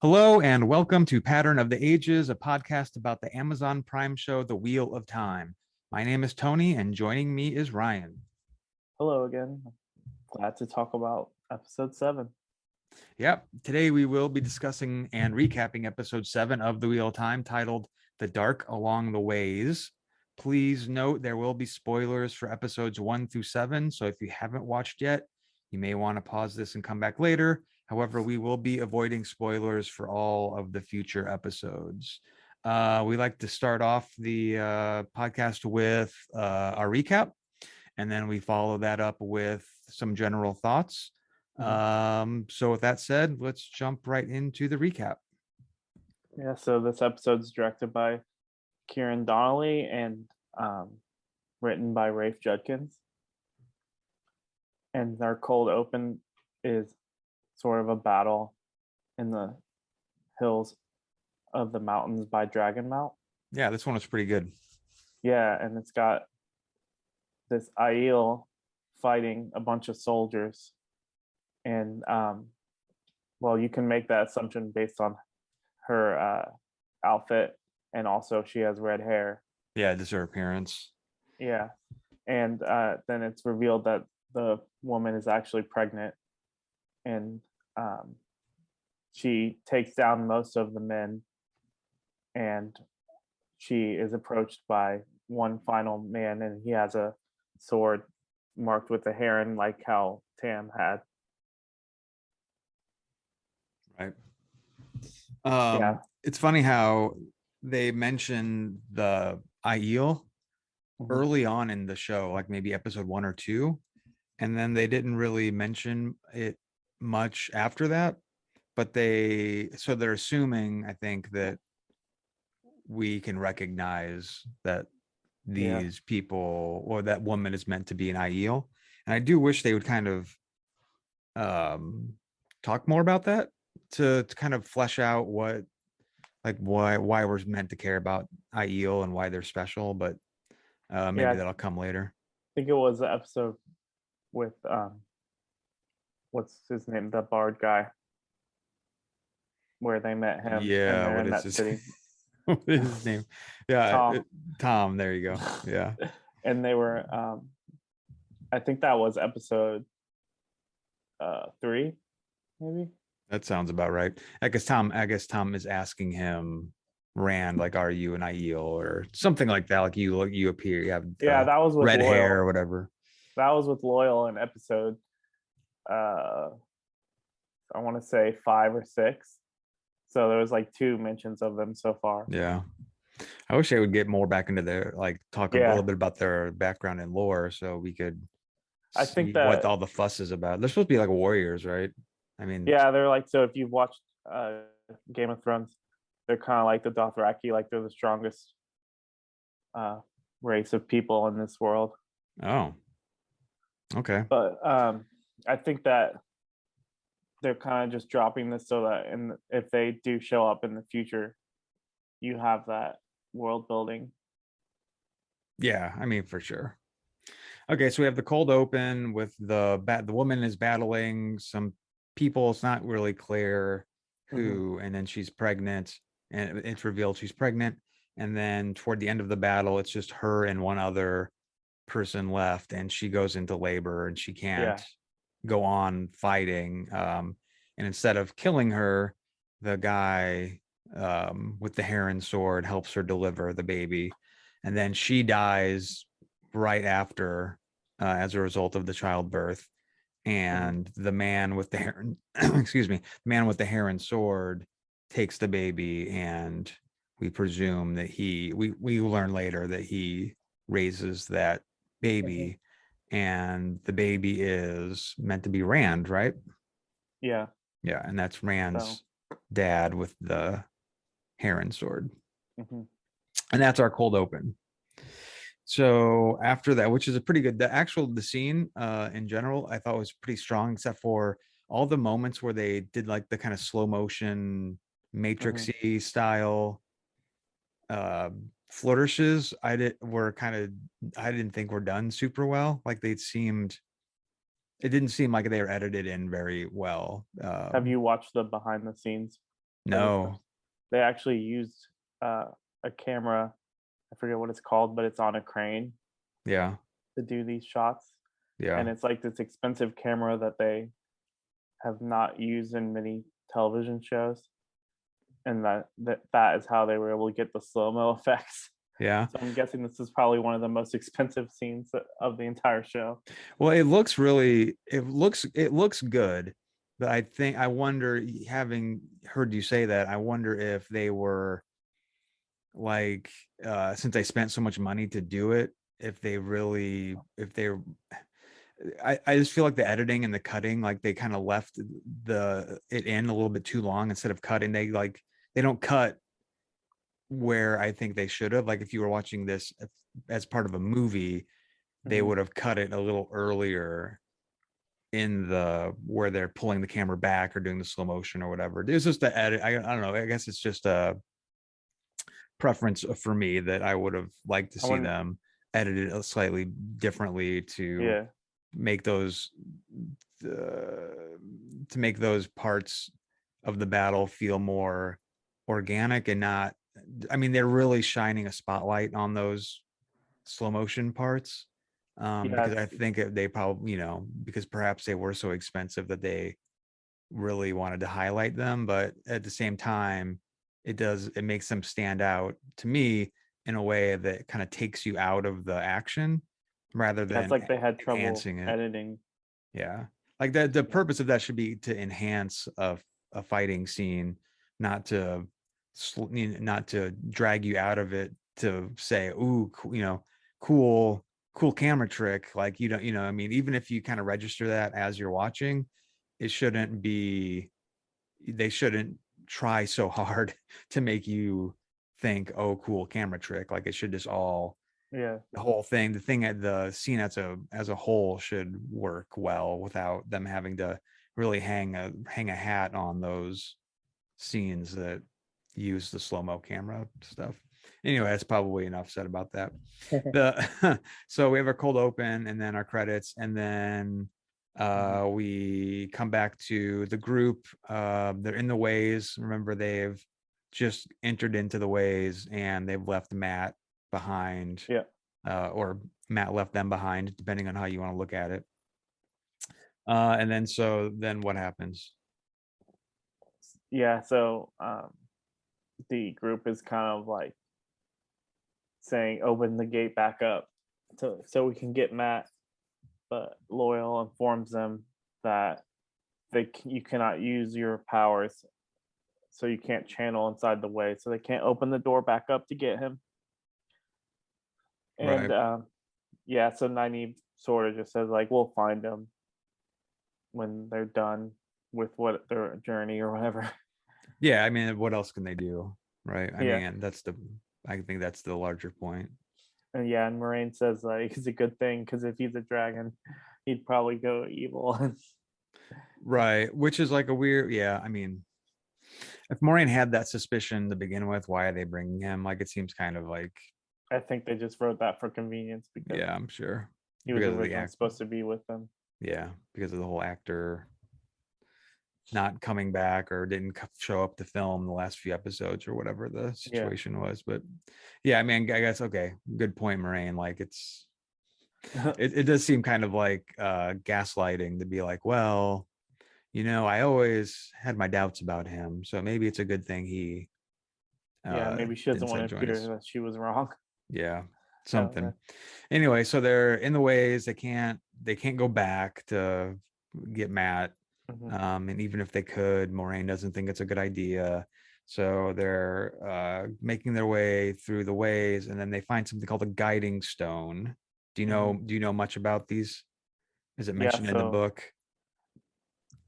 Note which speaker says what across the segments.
Speaker 1: Hello and welcome to Pattern of the Ages, a podcast about the Amazon Prime show, The Wheel of Time. My name is Tony, and joining me is Ryan.
Speaker 2: Hello again. Glad to talk about episode 7.
Speaker 1: Yep, today we will be discussing and recapping episode 7 of The Wheel of Time, titled The Dark Along the Ways. Please note there will be spoilers for episodes 1 through 7, so if you haven't watched yet, you may want to pause this and come back later. However, we will be avoiding spoilers for all of the future episodes. We like to start off the podcast with our recap, and then we follow that up with some general thoughts. So with that said, let's jump right into the recap.
Speaker 2: Yeah, so this episode's directed by Kieran Donnelly and written by Rafe Judkins. And our cold open is sort of a battle in the hills of the mountains by Dragon Mount.
Speaker 1: Yeah, this one was pretty good.
Speaker 2: Yeah, and it's got this Aiel fighting a bunch of soldiers. And well, you can make that assumption based on her outfit, and also she has red hair.
Speaker 1: Yeah, just her appearance.
Speaker 2: Yeah, and then it's revealed that the woman is actually pregnant, and she takes down most of the men, and she is approached by one final man, and he has a sword marked with a heron, like how Tam had.
Speaker 1: Right.
Speaker 2: Yeah.
Speaker 1: It's funny how they mention the Aiel early on in the show, like maybe episode 1 or 2, and then they didn't really mention it much after that. But they're assuming, I think, that we can recognize that these people or that woman is meant to be an Aiel. And I do wish they would kind of talk more about that to kind of flesh out why we're meant to care about Aiel and why they're special, but maybe that'll come later.
Speaker 2: I think it was the episode with what's his name, the bard guy, where they met him.
Speaker 1: Yeah,
Speaker 2: and they're
Speaker 1: what
Speaker 2: in
Speaker 1: is
Speaker 2: that
Speaker 1: his
Speaker 2: city.
Speaker 1: what is his name? Yeah,
Speaker 2: Tom.
Speaker 1: Tom, there you go. Yeah.
Speaker 2: And they were I think that was episode 3, maybe.
Speaker 1: That sounds about right. I guess Tom is asking him, Rand, like, are you an Aiel or something like that? Like you appear, you have
Speaker 2: That was with
Speaker 1: red
Speaker 2: Loyal.
Speaker 1: hair or whatever.
Speaker 2: That was with Loyal in episode I want to say 5 or 6. So there was like 2 mentions of them so far.
Speaker 1: Yeah. I wish they would get more back into their, like, talk a little bit about their background and lore, so we could see what all the fuss is about. They're supposed to be like warriors, right? I mean,
Speaker 2: yeah, they're like, so if you've watched Game of Thrones, they're kind of like the Dothraki, like they're the strongest race of people in this world.
Speaker 1: Oh, okay.
Speaker 2: But I think that they're kind of just dropping this so that if they do show up in the future, you have that world building.
Speaker 1: Yeah, I mean, for sure. Okay, so we have the cold open with the woman is battling some people. It's not really clear who, and then she's pregnant, and it's revealed she's pregnant. And then toward the end of the battle, it's just her and one other person left, and she goes into labor and she can't go on fighting. And instead of killing her, the guy with the heron sword helps her deliver the baby, and then she dies right after as a result of the childbirth. And the man with the heron excuse me, the man with the heron sword takes the baby, and we presume that we learn later that he raises that baby, and the baby is meant to be Rand, right?
Speaker 2: Yeah,
Speaker 1: and that's Rand's dad with the heron sword. And that's our cold open. So after that, which is a pretty good, the scene in general, I thought was pretty strong, except for all the moments where they did like the kind of slow motion matrixy style flourishes. I didn't think were done super well. Like it didn't seem like they were edited in very well.
Speaker 2: Have you watched the behind the scenes for this.
Speaker 1: No.
Speaker 2: They actually used a camera. I forget what it's called, but it's on a crane
Speaker 1: Yeah.
Speaker 2: to do these shots,
Speaker 1: Yeah.
Speaker 2: and it's like this expensive camera that they have not used in many television shows, and that is how they were able to get the slow mo effects.
Speaker 1: Yeah.
Speaker 2: So I'm guessing this is probably one of the most expensive scenes of the entire show.
Speaker 1: Well, it looks good, but I wonder, having heard you say that, I wonder if they were like, since they spent so much money to do it, if they really, if they I just feel like the editing and the cutting, like they kind of left it in a little bit too long instead of cutting. They don't cut where I think they should have. Like if you were watching this as part of a movie, they
Speaker 2: Mhm.
Speaker 1: would have cut it a little earlier in the where they're pulling the camera back or doing the slow motion or whatever. It's just the edit. I don't know. I guess it's just a preference for me that I would have liked to
Speaker 2: I
Speaker 1: see
Speaker 2: wouldn't.
Speaker 1: them edited slightly differently
Speaker 2: Yeah,
Speaker 1: make those uh, to make those parts of the battle feel more organic and not, I mean, they're really shining a spotlight on those slow motion parts,
Speaker 2: yeah,
Speaker 1: because I think they probably, because perhaps they were so expensive that they really wanted to highlight them, but at the same time, it makes them stand out to me in a way that kind of takes you out of the action rather
Speaker 2: yeah. It's
Speaker 1: than
Speaker 2: like they had trouble
Speaker 1: enhancing it.
Speaker 2: editing.
Speaker 1: Yeah. Like the
Speaker 2: Yeah,
Speaker 1: purpose of that should be to enhance a fighting scene, not to not to drag you out of it to say, "Ooh, cool cool camera trick." Like you don't, I mean, even if you kind of register that as you're watching, it shouldn't be, they shouldn't try so hard to make you think, "Oh, cool camera trick." Like it should just all,
Speaker 2: yeah,
Speaker 1: the whole thing, the thing at the scene as a whole should work well without them having to really hang a hat on those scenes that use the slow-mo camera stuff. Anyway, that's probably enough said about that. The so we have our cold open and then our credits, and then
Speaker 2: Mhm.
Speaker 1: we come back to the group. They're in the ways. Remember, they've just entered into the ways and they've left Matt behind,
Speaker 2: Yeah,
Speaker 1: or Matt left them behind, depending on how you want to look at it. And then what happens?
Speaker 2: yeah. So the group is kind of like saying, "Open the gate back up, so we can get Matt." But Loyal informs them that you cannot use your powers, so you can't channel inside the way, so they can't open the door back up to get him. And
Speaker 1: Right.
Speaker 2: yeah, so Nynaeve sort of just says like, "We'll find him when they're done with what their journey or whatever."
Speaker 1: Yeah, I mean, what else can they do? Right. I
Speaker 2: Yeah,
Speaker 1: mean, I think that's the larger point.
Speaker 2: and yeah, and Moraine says like it's a good thing because if he's a dragon, he'd probably go evil.
Speaker 1: Right. Which is like a weird, yeah. I mean, if Moraine had that suspicion to begin with, why are they bringing him? Like, it seems kind of like,
Speaker 2: I think they just wrote that for convenience because
Speaker 1: yeah, I'm sure.
Speaker 2: he was
Speaker 1: Because of the
Speaker 2: originally
Speaker 1: act.
Speaker 2: supposed to be with them.
Speaker 1: Yeah. Because of the whole actor not coming back or didn't show up to film the last few episodes or whatever the
Speaker 2: Yeah.
Speaker 1: situation was. But yeah, I mean, I guess, okay, good point, Moraine. Like, it does seem kind of like gaslighting to be like, well, I always had my doubts about him, so maybe it's a good thing he
Speaker 2: Yeah, maybe she doesn't
Speaker 1: didn't
Speaker 2: want to
Speaker 1: join
Speaker 2: appear
Speaker 1: us.
Speaker 2: that she was wrong.
Speaker 1: Yeah,
Speaker 2: I don't
Speaker 1: something.
Speaker 2: know.
Speaker 1: Anyway, so they're in the ways. They can't go back to get Matt.
Speaker 2: Mhm.
Speaker 1: And even if they could, Moraine doesn't think it's a good idea. So they're making their way through the ways, and then they find something called a guiding stone.
Speaker 2: Mhm.
Speaker 1: Do you know much about these? Is it
Speaker 2: Yeah,
Speaker 1: mentioned in the
Speaker 2: so
Speaker 1: book?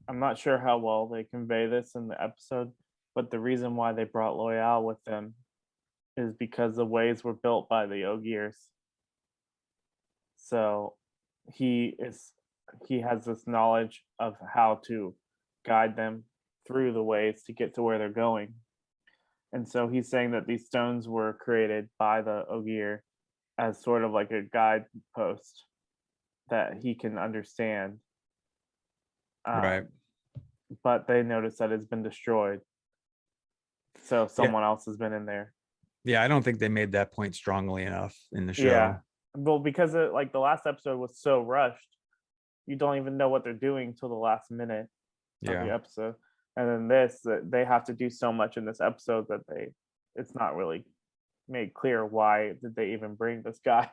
Speaker 2: I'm not sure how well they convey this in the episode, but the reason why they brought Loyal with them is because the ways were built by the Ogiers. So he is he has this knowledge of how to guide them through the ways to get to where they're going. And so he's saying that these stones were created by the Ogier as sort of like a guidepost that he can understand.
Speaker 1: Right.
Speaker 2: Um, but they notice that it's been destroyed. So
Speaker 1: Yeah,
Speaker 2: someone else has been in there.
Speaker 1: yeah, I don't think they made that point strongly enough in the
Speaker 2: Yeah.
Speaker 1: show.
Speaker 2: Well, because like the last episode was so rushed, you don't even know what they're doing till the last minute of the
Speaker 1: Yeah.
Speaker 2: episode. And then this, that they have to do so much in this episode that it's not really made clear why did they even bring this guy.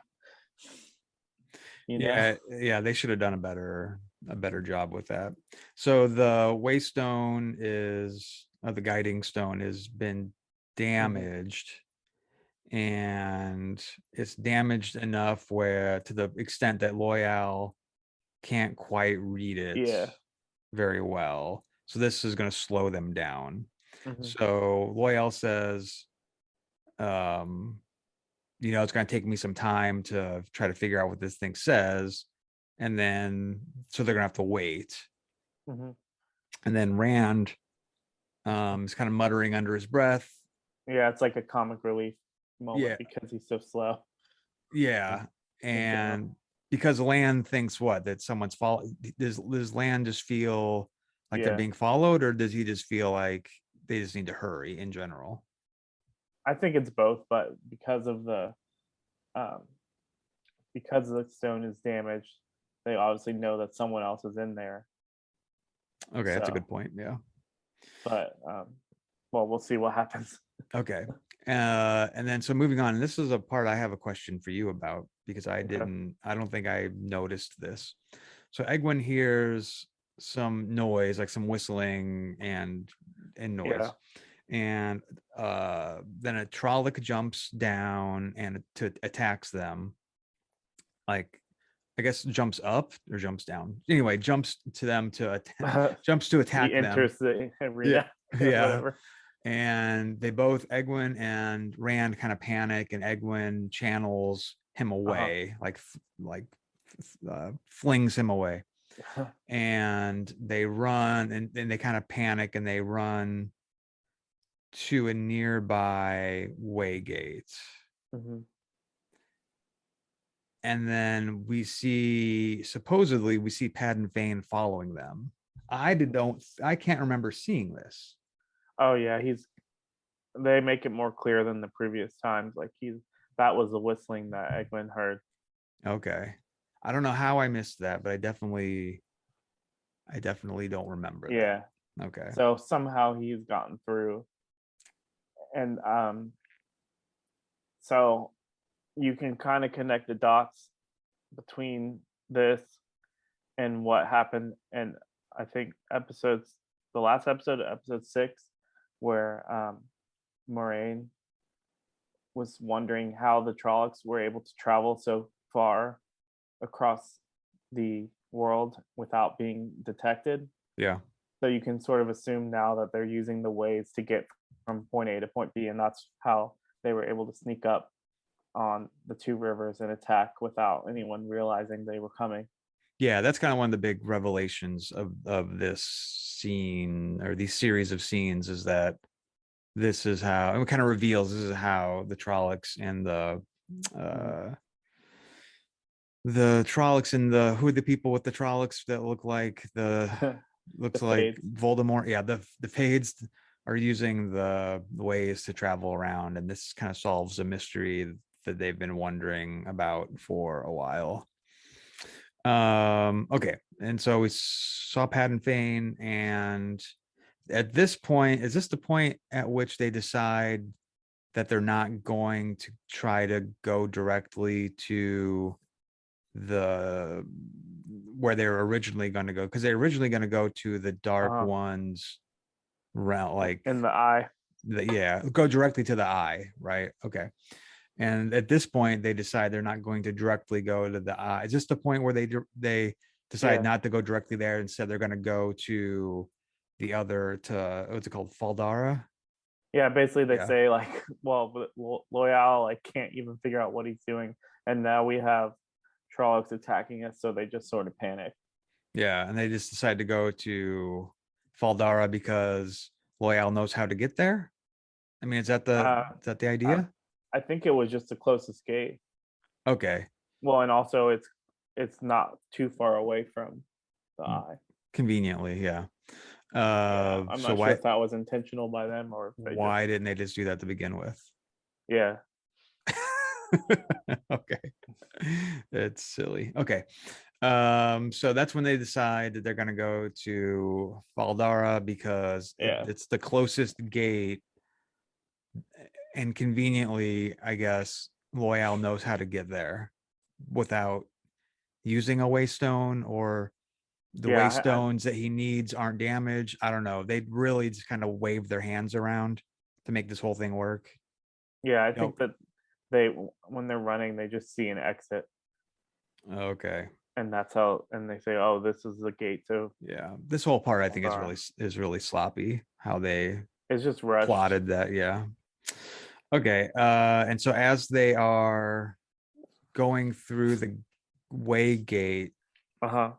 Speaker 2: You know?
Speaker 1: Yeah, they should have done a better job with that. So the waystone is the guiding stone has been
Speaker 2: Mhm.
Speaker 1: damaged, and it's damaged enough where to the extent that Loyal can't quite read it
Speaker 2: Yeah.
Speaker 1: very well. So this is going to slow them down.
Speaker 2: Mhm.
Speaker 1: So Loyal says, it's going to take me some time to try to figure out what this thing says. And then, so they're going to have to wait.
Speaker 2: Mhm.
Speaker 1: And then Rand is kind of muttering under his breath.
Speaker 2: Yeah, it's like a comic relief moment
Speaker 1: Yeah.
Speaker 2: because he's so slow in,
Speaker 1: Yeah.
Speaker 2: in general.
Speaker 1: And because Land thinks what, that someone's following, does Land just feel like they're
Speaker 2: Yeah.
Speaker 1: being followed, or does he just feel like they just need to hurry in general?
Speaker 2: I think it's both, but um because the stone is damaged, they obviously know that someone else is in there.
Speaker 1: Okay, that's a
Speaker 2: So,
Speaker 1: good point. Yeah.
Speaker 2: but well, we'll see what happens.
Speaker 1: Okay. And then so moving on, this is a part I have a question for you about because
Speaker 2: Okay.
Speaker 1: I don't think I noticed this. So Egwin hears some noise, like some whistling and
Speaker 2: Yeah.
Speaker 1: noise. And then a Trolloc jumps down and to attacks them. Like I guess jumps up or jumps down. Anyway, jumps to them to jumps to
Speaker 2: He
Speaker 1: attack them.
Speaker 2: enters the
Speaker 1: Yeah.
Speaker 2: arena or
Speaker 1: Yeah.
Speaker 2: whatever.
Speaker 1: And they both, Egwin and Rand, kind of panic, and Egwin channels him
Speaker 2: Uh-huh.
Speaker 1: away, flings him away, and they run, and then they kind of panic and they run to a nearby waygate.
Speaker 2: Mhm.
Speaker 1: And then supposedly we see Padden Fane following them. I can't remember seeing this.
Speaker 2: Oh yeah, they make it more clear than the previous times. Like that was the whistling that Egwin heard.
Speaker 1: Okay. I don't know how I missed that, but I definitely don't remember that.
Speaker 2: Yeah.
Speaker 1: Okay.
Speaker 2: So somehow he's gotten through. And so you can kind of connect the dots between this and what happened. And I think the last episode, episode 6, where Moraine was wondering how the Trollocs were able to travel so far across the world without being detected.
Speaker 1: Yeah.
Speaker 2: So you can sort of assume now that they're using the ways to get from point A to point B, and that's how they were able to sneak up on the two rivers and attack without anyone realizing they were coming.
Speaker 1: Yeah, that's kind of one of the big revelations of this scene or these series of scenes is that this is how it kind of reveals this is how the Trollocs and
Speaker 2: Mhm.
Speaker 1: the Trollocs and the who are the people with the Trollocs that
Speaker 2: The
Speaker 1: looks like
Speaker 2: fades.
Speaker 1: Voldemort. Yeah, the Fades are using the ways to travel around, and this kind of solves a mystery that they've been wondering about for a while. Okay, and so we saw Padden Fane, and at this point, is this the point at which they decide that they're not going to try to go directly to the where they were originally going to go, because they're originally going to go to the Dark
Speaker 2: Uh-huh.
Speaker 1: Ones route, like
Speaker 2: In the eye.
Speaker 1: go directly to the eye, right? Okay. And at this point they decide they're not going to directly go to the eye. Is this the point where they decide
Speaker 2: Yeah.
Speaker 1: not to go directly there, instead they're going to go to the other, to what's it called, Faldara?
Speaker 2: Yeah, basically they
Speaker 1: Yeah.
Speaker 2: say like, well, Loyal like can't even figure out what he's doing, and now we have Trollocs attacking us, so they just sort of panic.
Speaker 1: Yeah, and they just decide to go to Faldara because Loyal knows how to get there. I mean,
Speaker 2: Uh,
Speaker 1: is that the
Speaker 2: I,
Speaker 1: idea?
Speaker 2: I think it was just the closest gate.
Speaker 1: Okay.
Speaker 2: Well, and also it's not too far away from the eye.
Speaker 1: Conveniently, yeah.
Speaker 2: Yeah, I'm
Speaker 1: So
Speaker 2: not sure if that was intentional by them or if they just.
Speaker 1: why didn't they just do that to begin with?
Speaker 2: Yeah.
Speaker 1: Okay. It's silly. Okay. So that's when they decide that they're going to go to Faldara because
Speaker 2: Yeah.
Speaker 1: it's the closest gate, and conveniently, I guess, Loyal knows how to get there without using a waystone, or the
Speaker 2: Yeah.
Speaker 1: waystones that he needs aren't damaged. I don't know. They really just kind of wave their hands around to make this whole thing work.
Speaker 2: Yeah. I
Speaker 1: Nope.
Speaker 2: think that they, when they're running, they just see an exit,
Speaker 1: Okay.
Speaker 2: and that's how, and they say, "Oh, this is the gate to
Speaker 1: Yeah. This whole part I think
Speaker 2: Faldara."
Speaker 1: is really sloppy how they
Speaker 2: It's just rushed.
Speaker 1: plotted that. Yeah. Okay. And so as they are going through the way gate,
Speaker 2: Uh huh.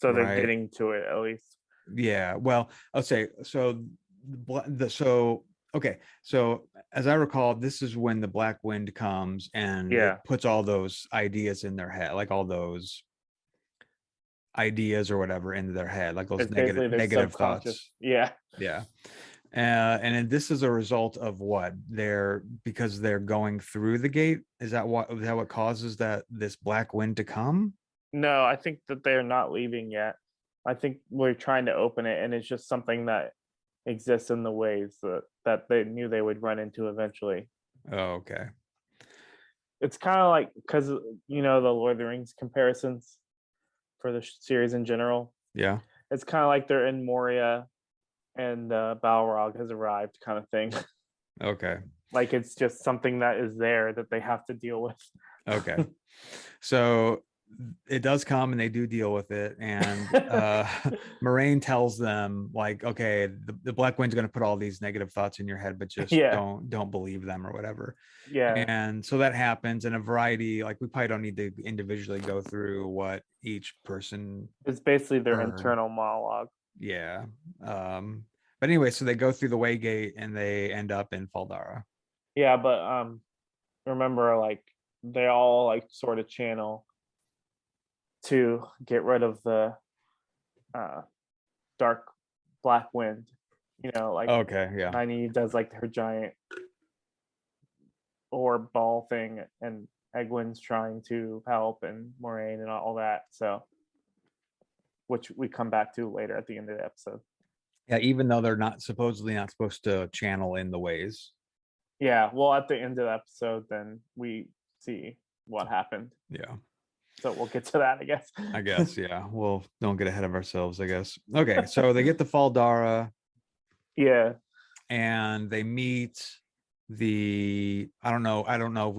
Speaker 2: So they're
Speaker 1: right?
Speaker 2: getting to it at least.
Speaker 1: Yeah. Well, I'll say so. So okay. So as I recall, this is when the Black Wind comes and it
Speaker 2: Yeah.
Speaker 1: puts all those ideas in their head, like all those ideas or whatever into their head, like those
Speaker 2: It's basically their
Speaker 1: negative
Speaker 2: subconscious.
Speaker 1: thoughts.
Speaker 2: Yeah.
Speaker 1: Yeah. And then this is a result of what they're, because they're going through the gate. Is that what causes that this Black Wind to come?
Speaker 2: No, I think that they're not leaving yet. I think we're trying to open it, and it's just something that exists in the ways that they knew they would run into eventually.
Speaker 1: Oh, okay.
Speaker 2: It's kind of like, because the Lord of the Rings comparisons for the series in general.
Speaker 1: Yeah.
Speaker 2: It's kind of like they're in Moria and Balrog has arrived, kind of thing.
Speaker 1: Okay.
Speaker 2: Like it's just something that is there that they have to deal with.
Speaker 1: Okay. So it does come and they do deal with it. And Moraine tells them, like, okay, the Black Wind's going to put all these negative thoughts in your head, but just
Speaker 2: Yeah,
Speaker 1: don't believe them or whatever.
Speaker 2: yeah.
Speaker 1: And so that happens in a variety, like we probably don't need to individually go through what each person
Speaker 2: It's basically their
Speaker 1: heard.
Speaker 2: internal monologue.
Speaker 1: Yeah. But anyway, so they go through the way gate and they end up in Faldara.
Speaker 2: Yeah, but remember, like, they all like sort of channel to get rid of the uh dark black wind. Like
Speaker 1: Okay, yeah.
Speaker 2: Nynaeve does like her giant orb ball thing, and Egwin's trying to help, and Moraine and all that. So, which we come back to later at the end of the episode.
Speaker 1: Yeah, even though they're not supposedly not supposed to channel in the ways.
Speaker 2: Yeah, well, at the end of the episode, then we see what happened.
Speaker 1: Yeah.
Speaker 2: So we'll get to that, I guess.
Speaker 1: I guess, yeah. Well, don't get ahead of ourselves, I guess. Okay, so they get to Faldara
Speaker 2: Yeah,
Speaker 1: and they meet the I don't know I don't know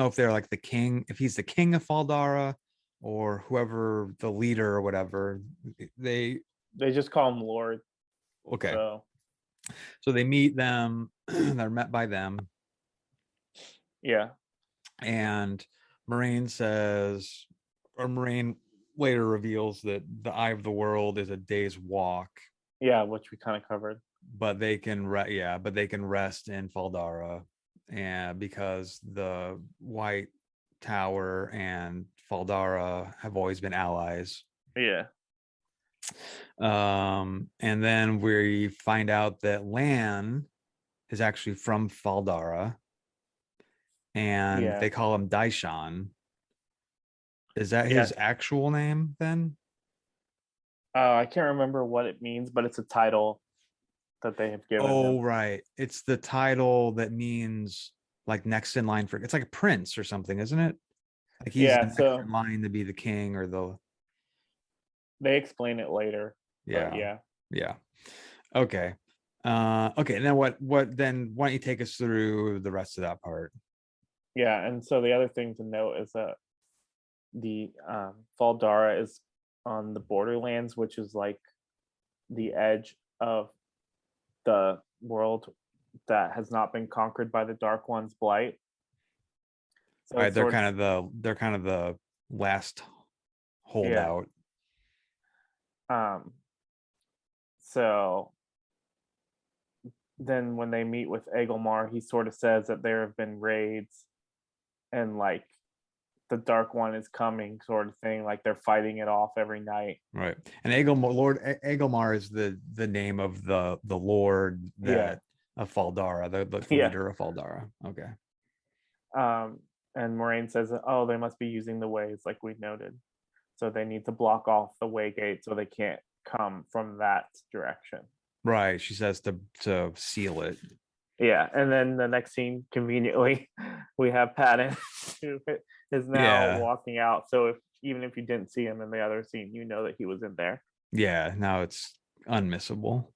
Speaker 1: if they're like the king, if he's the king of Faldara or whoever the leader or whatever. They
Speaker 2: they just call him Lord.
Speaker 1: okay.
Speaker 2: So
Speaker 1: So they meet them, they're met by them,
Speaker 2: yeah,
Speaker 1: and Moraine says, or Moraine later reveals that the eye of the world is a day's walk,
Speaker 2: yeah, which we kind of covered.
Speaker 1: but they can but they can rest in Faldara, and because the White Tower and Faldara have always been allies.
Speaker 2: Yeah,
Speaker 1: And then we find out that Lan is actually from Faldara, and
Speaker 2: yeah,
Speaker 1: they call him Daishan. Is that
Speaker 2: yeah.
Speaker 1: his actual name then?
Speaker 2: I can't remember what it means, but it's a title that they have given
Speaker 1: Oh,
Speaker 2: him.
Speaker 1: right. It's the title that means like next in line for, it's like a prince or something, isn't it? Like he's
Speaker 2: Yeah,
Speaker 1: next
Speaker 2: so
Speaker 1: in line to be the king or the,
Speaker 2: they explain it later, but
Speaker 1: yeah.
Speaker 2: yeah.
Speaker 1: Yeah. Okay. Okay. And then then why don't you take us through the rest of that part?
Speaker 2: Yeah, and so the other thing to note is that the Faldara is on the borderlands, which is like the edge of the world that has not been conquered by the Dark One's blight. So
Speaker 1: All right.
Speaker 2: it's sort of,
Speaker 1: They're kind of the last
Speaker 2: yeah.
Speaker 1: holdout.
Speaker 2: Um, so then when they meet with Egelmar, he sort of says that there have been raids and like the Dark One is coming, sort of thing. Like they're fighting it off every night.
Speaker 1: Right. And Agelmar is the name of the lord
Speaker 2: Yeah,
Speaker 1: that of Faldara, the
Speaker 2: yeah.
Speaker 1: leader of Faldara. Okay.
Speaker 2: And Moraine says, "Oh, they must be using the ways, like we noted. So they need to block off the way gate so they can't come from that direction."
Speaker 1: Right. She says to seal it.
Speaker 2: Yeah, and then the next scene, conveniently, we have Patton who is now
Speaker 1: Yeah.
Speaker 2: walking out. So even if you didn't see him in the other scene, you know that he was in there.
Speaker 1: Yeah. Now it's unmissable.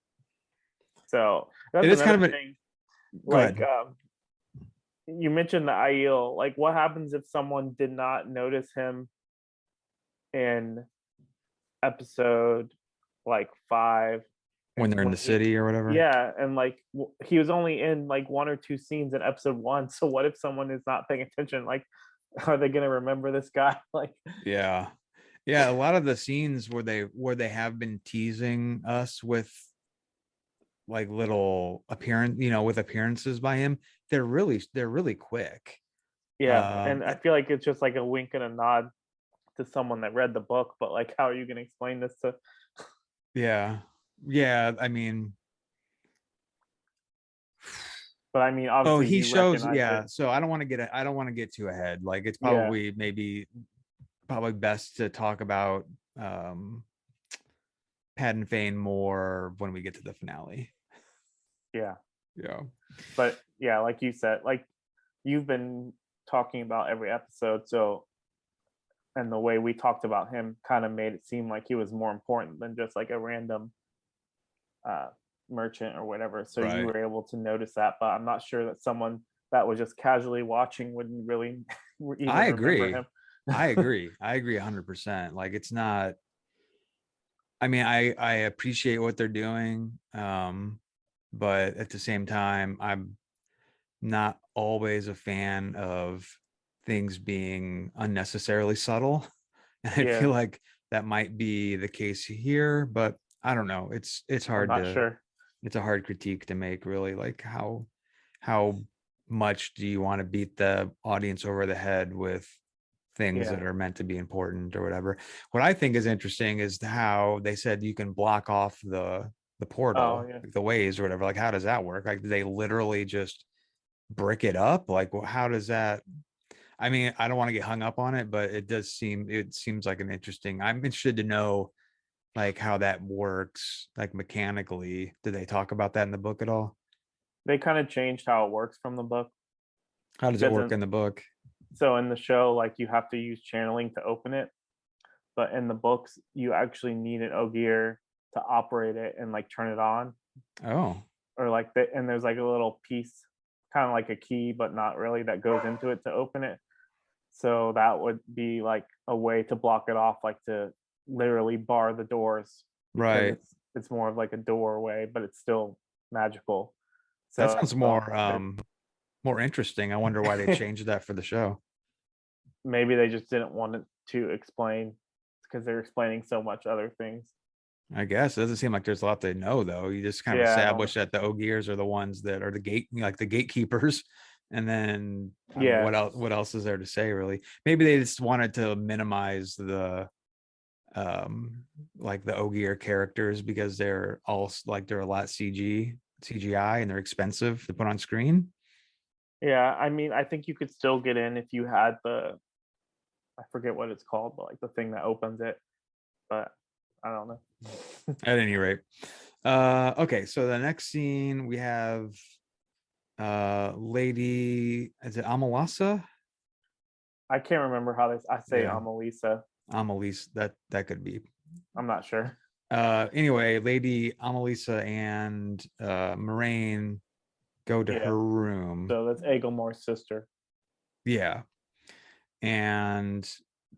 Speaker 2: So
Speaker 1: It
Speaker 2: that's
Speaker 1: is kind
Speaker 2: another
Speaker 1: of a
Speaker 2: thing.
Speaker 1: go
Speaker 2: Like
Speaker 1: ahead.
Speaker 2: you mentioned the Aiel. Like, what happens if someone did not notice him in episode like 5,
Speaker 1: When
Speaker 2: and
Speaker 1: they're in
Speaker 2: when
Speaker 1: the city or whatever.
Speaker 2: yeah, and like he was only in like 1 or 2 scenes in episode 1. So what if someone is not paying attention? Like, are they gonna remember this guy? Like,
Speaker 1: Yeah. Yeah. A lot of the scenes where they have been teasing us with like little appearance, with appearances by him, they're really quick.
Speaker 2: yeah, and I
Speaker 1: It,
Speaker 2: feel like it's just like a wink and a nod to someone that read the book. But like, how are you gonna explain this to?
Speaker 1: yeah. Yeah. I mean,
Speaker 2: But I mean,
Speaker 1: oh,
Speaker 2: obviously
Speaker 1: he
Speaker 2: you
Speaker 1: shows,
Speaker 2: recognize it.
Speaker 1: yeah. So I don't want to get too ahead. Like it's
Speaker 2: Yeah,
Speaker 1: probably best to talk about um Pat and Fane more when we get to the finale.
Speaker 2: yeah.
Speaker 1: Yeah.
Speaker 2: But yeah, like you said, like you've been talking about every episode, so and the way we talked about him kind of made it seem like he was more important than just like a random uh, merchant or whatever. So you
Speaker 1: Right.
Speaker 2: were able to notice that, but I'm not sure that someone that was just casually watching wouldn't really even
Speaker 1: I
Speaker 2: remember
Speaker 1: agree.
Speaker 2: him.
Speaker 1: I agree. I agree 100%. Like it's not, I mean, I appreciate what they're doing. But at the same time, I'm not always a fan of things being unnecessarily subtle. And I
Speaker 2: Yeah,
Speaker 1: feel like that might be the case here, but I don't know.
Speaker 2: I'm not sure.
Speaker 1: It's a hard critique to make, really. Like how much do you want to beat the audience over the head with things
Speaker 2: Yeah.
Speaker 1: that are meant to be important or whatever? What I think is interesting is how they said you can block off the
Speaker 2: Oh
Speaker 1: portal,
Speaker 2: yeah.
Speaker 1: like the ways or whatever. Like, how does that work? Like, do they literally just brick it up? Like, how does that? I mean, I don't want to get hung up on it, but it seems like an interesting. I'm interested to know like how that works, like mechanically. Did they talk about that in the book at all?
Speaker 2: They kind of changed how it works from the book
Speaker 1: How does it
Speaker 2: because
Speaker 1: work in the book?
Speaker 2: so in the show, like you have to use channeling to open it, but in the books, you actually need an Ogier to operate it and like turn it on,
Speaker 1: Oh,
Speaker 2: or like the, and there's like a little piece, kind of like a key, but not really, that goes into it to open it. So that would be like a way to block it off, like to literally bar the doors because
Speaker 1: right.
Speaker 2: it's more of like a doorway, but it's still magical.
Speaker 1: That
Speaker 2: So
Speaker 1: sounds more interesting. I wonder why they changed that for the show.
Speaker 2: maybe they just didn't want it to explain because they're explaining so much other things.
Speaker 1: I guess it doesn't seem like there's a lot to know though. You just kind of
Speaker 2: Yeah, I don't.
Speaker 1: establish that the Ogiers are the ones that are the like the gatekeepers, and then I mean,
Speaker 2: Yeah,
Speaker 1: what else? What else is there to say really? Maybe they just wanted to minimize the like the Ogier characters because they're all like they're a lot CGI and they're expensive to put on screen.
Speaker 2: yeah. I mean, I think you could still get in if you had the, I forget what it's called, but like the thing that opens it. But I don't know.
Speaker 1: At any rate, okay. So the next scene we have lady, is it Amalasa?
Speaker 2: I can't remember how this. I say
Speaker 1: Yeah,
Speaker 2: Amalisa.
Speaker 1: Amalisa. That could be.
Speaker 2: I'm not sure.
Speaker 1: Anyway, lady Amalisa and Moraine go to
Speaker 2: Yeah.
Speaker 1: her room.
Speaker 2: So that's Egelmore's sister.
Speaker 1: Yeah, and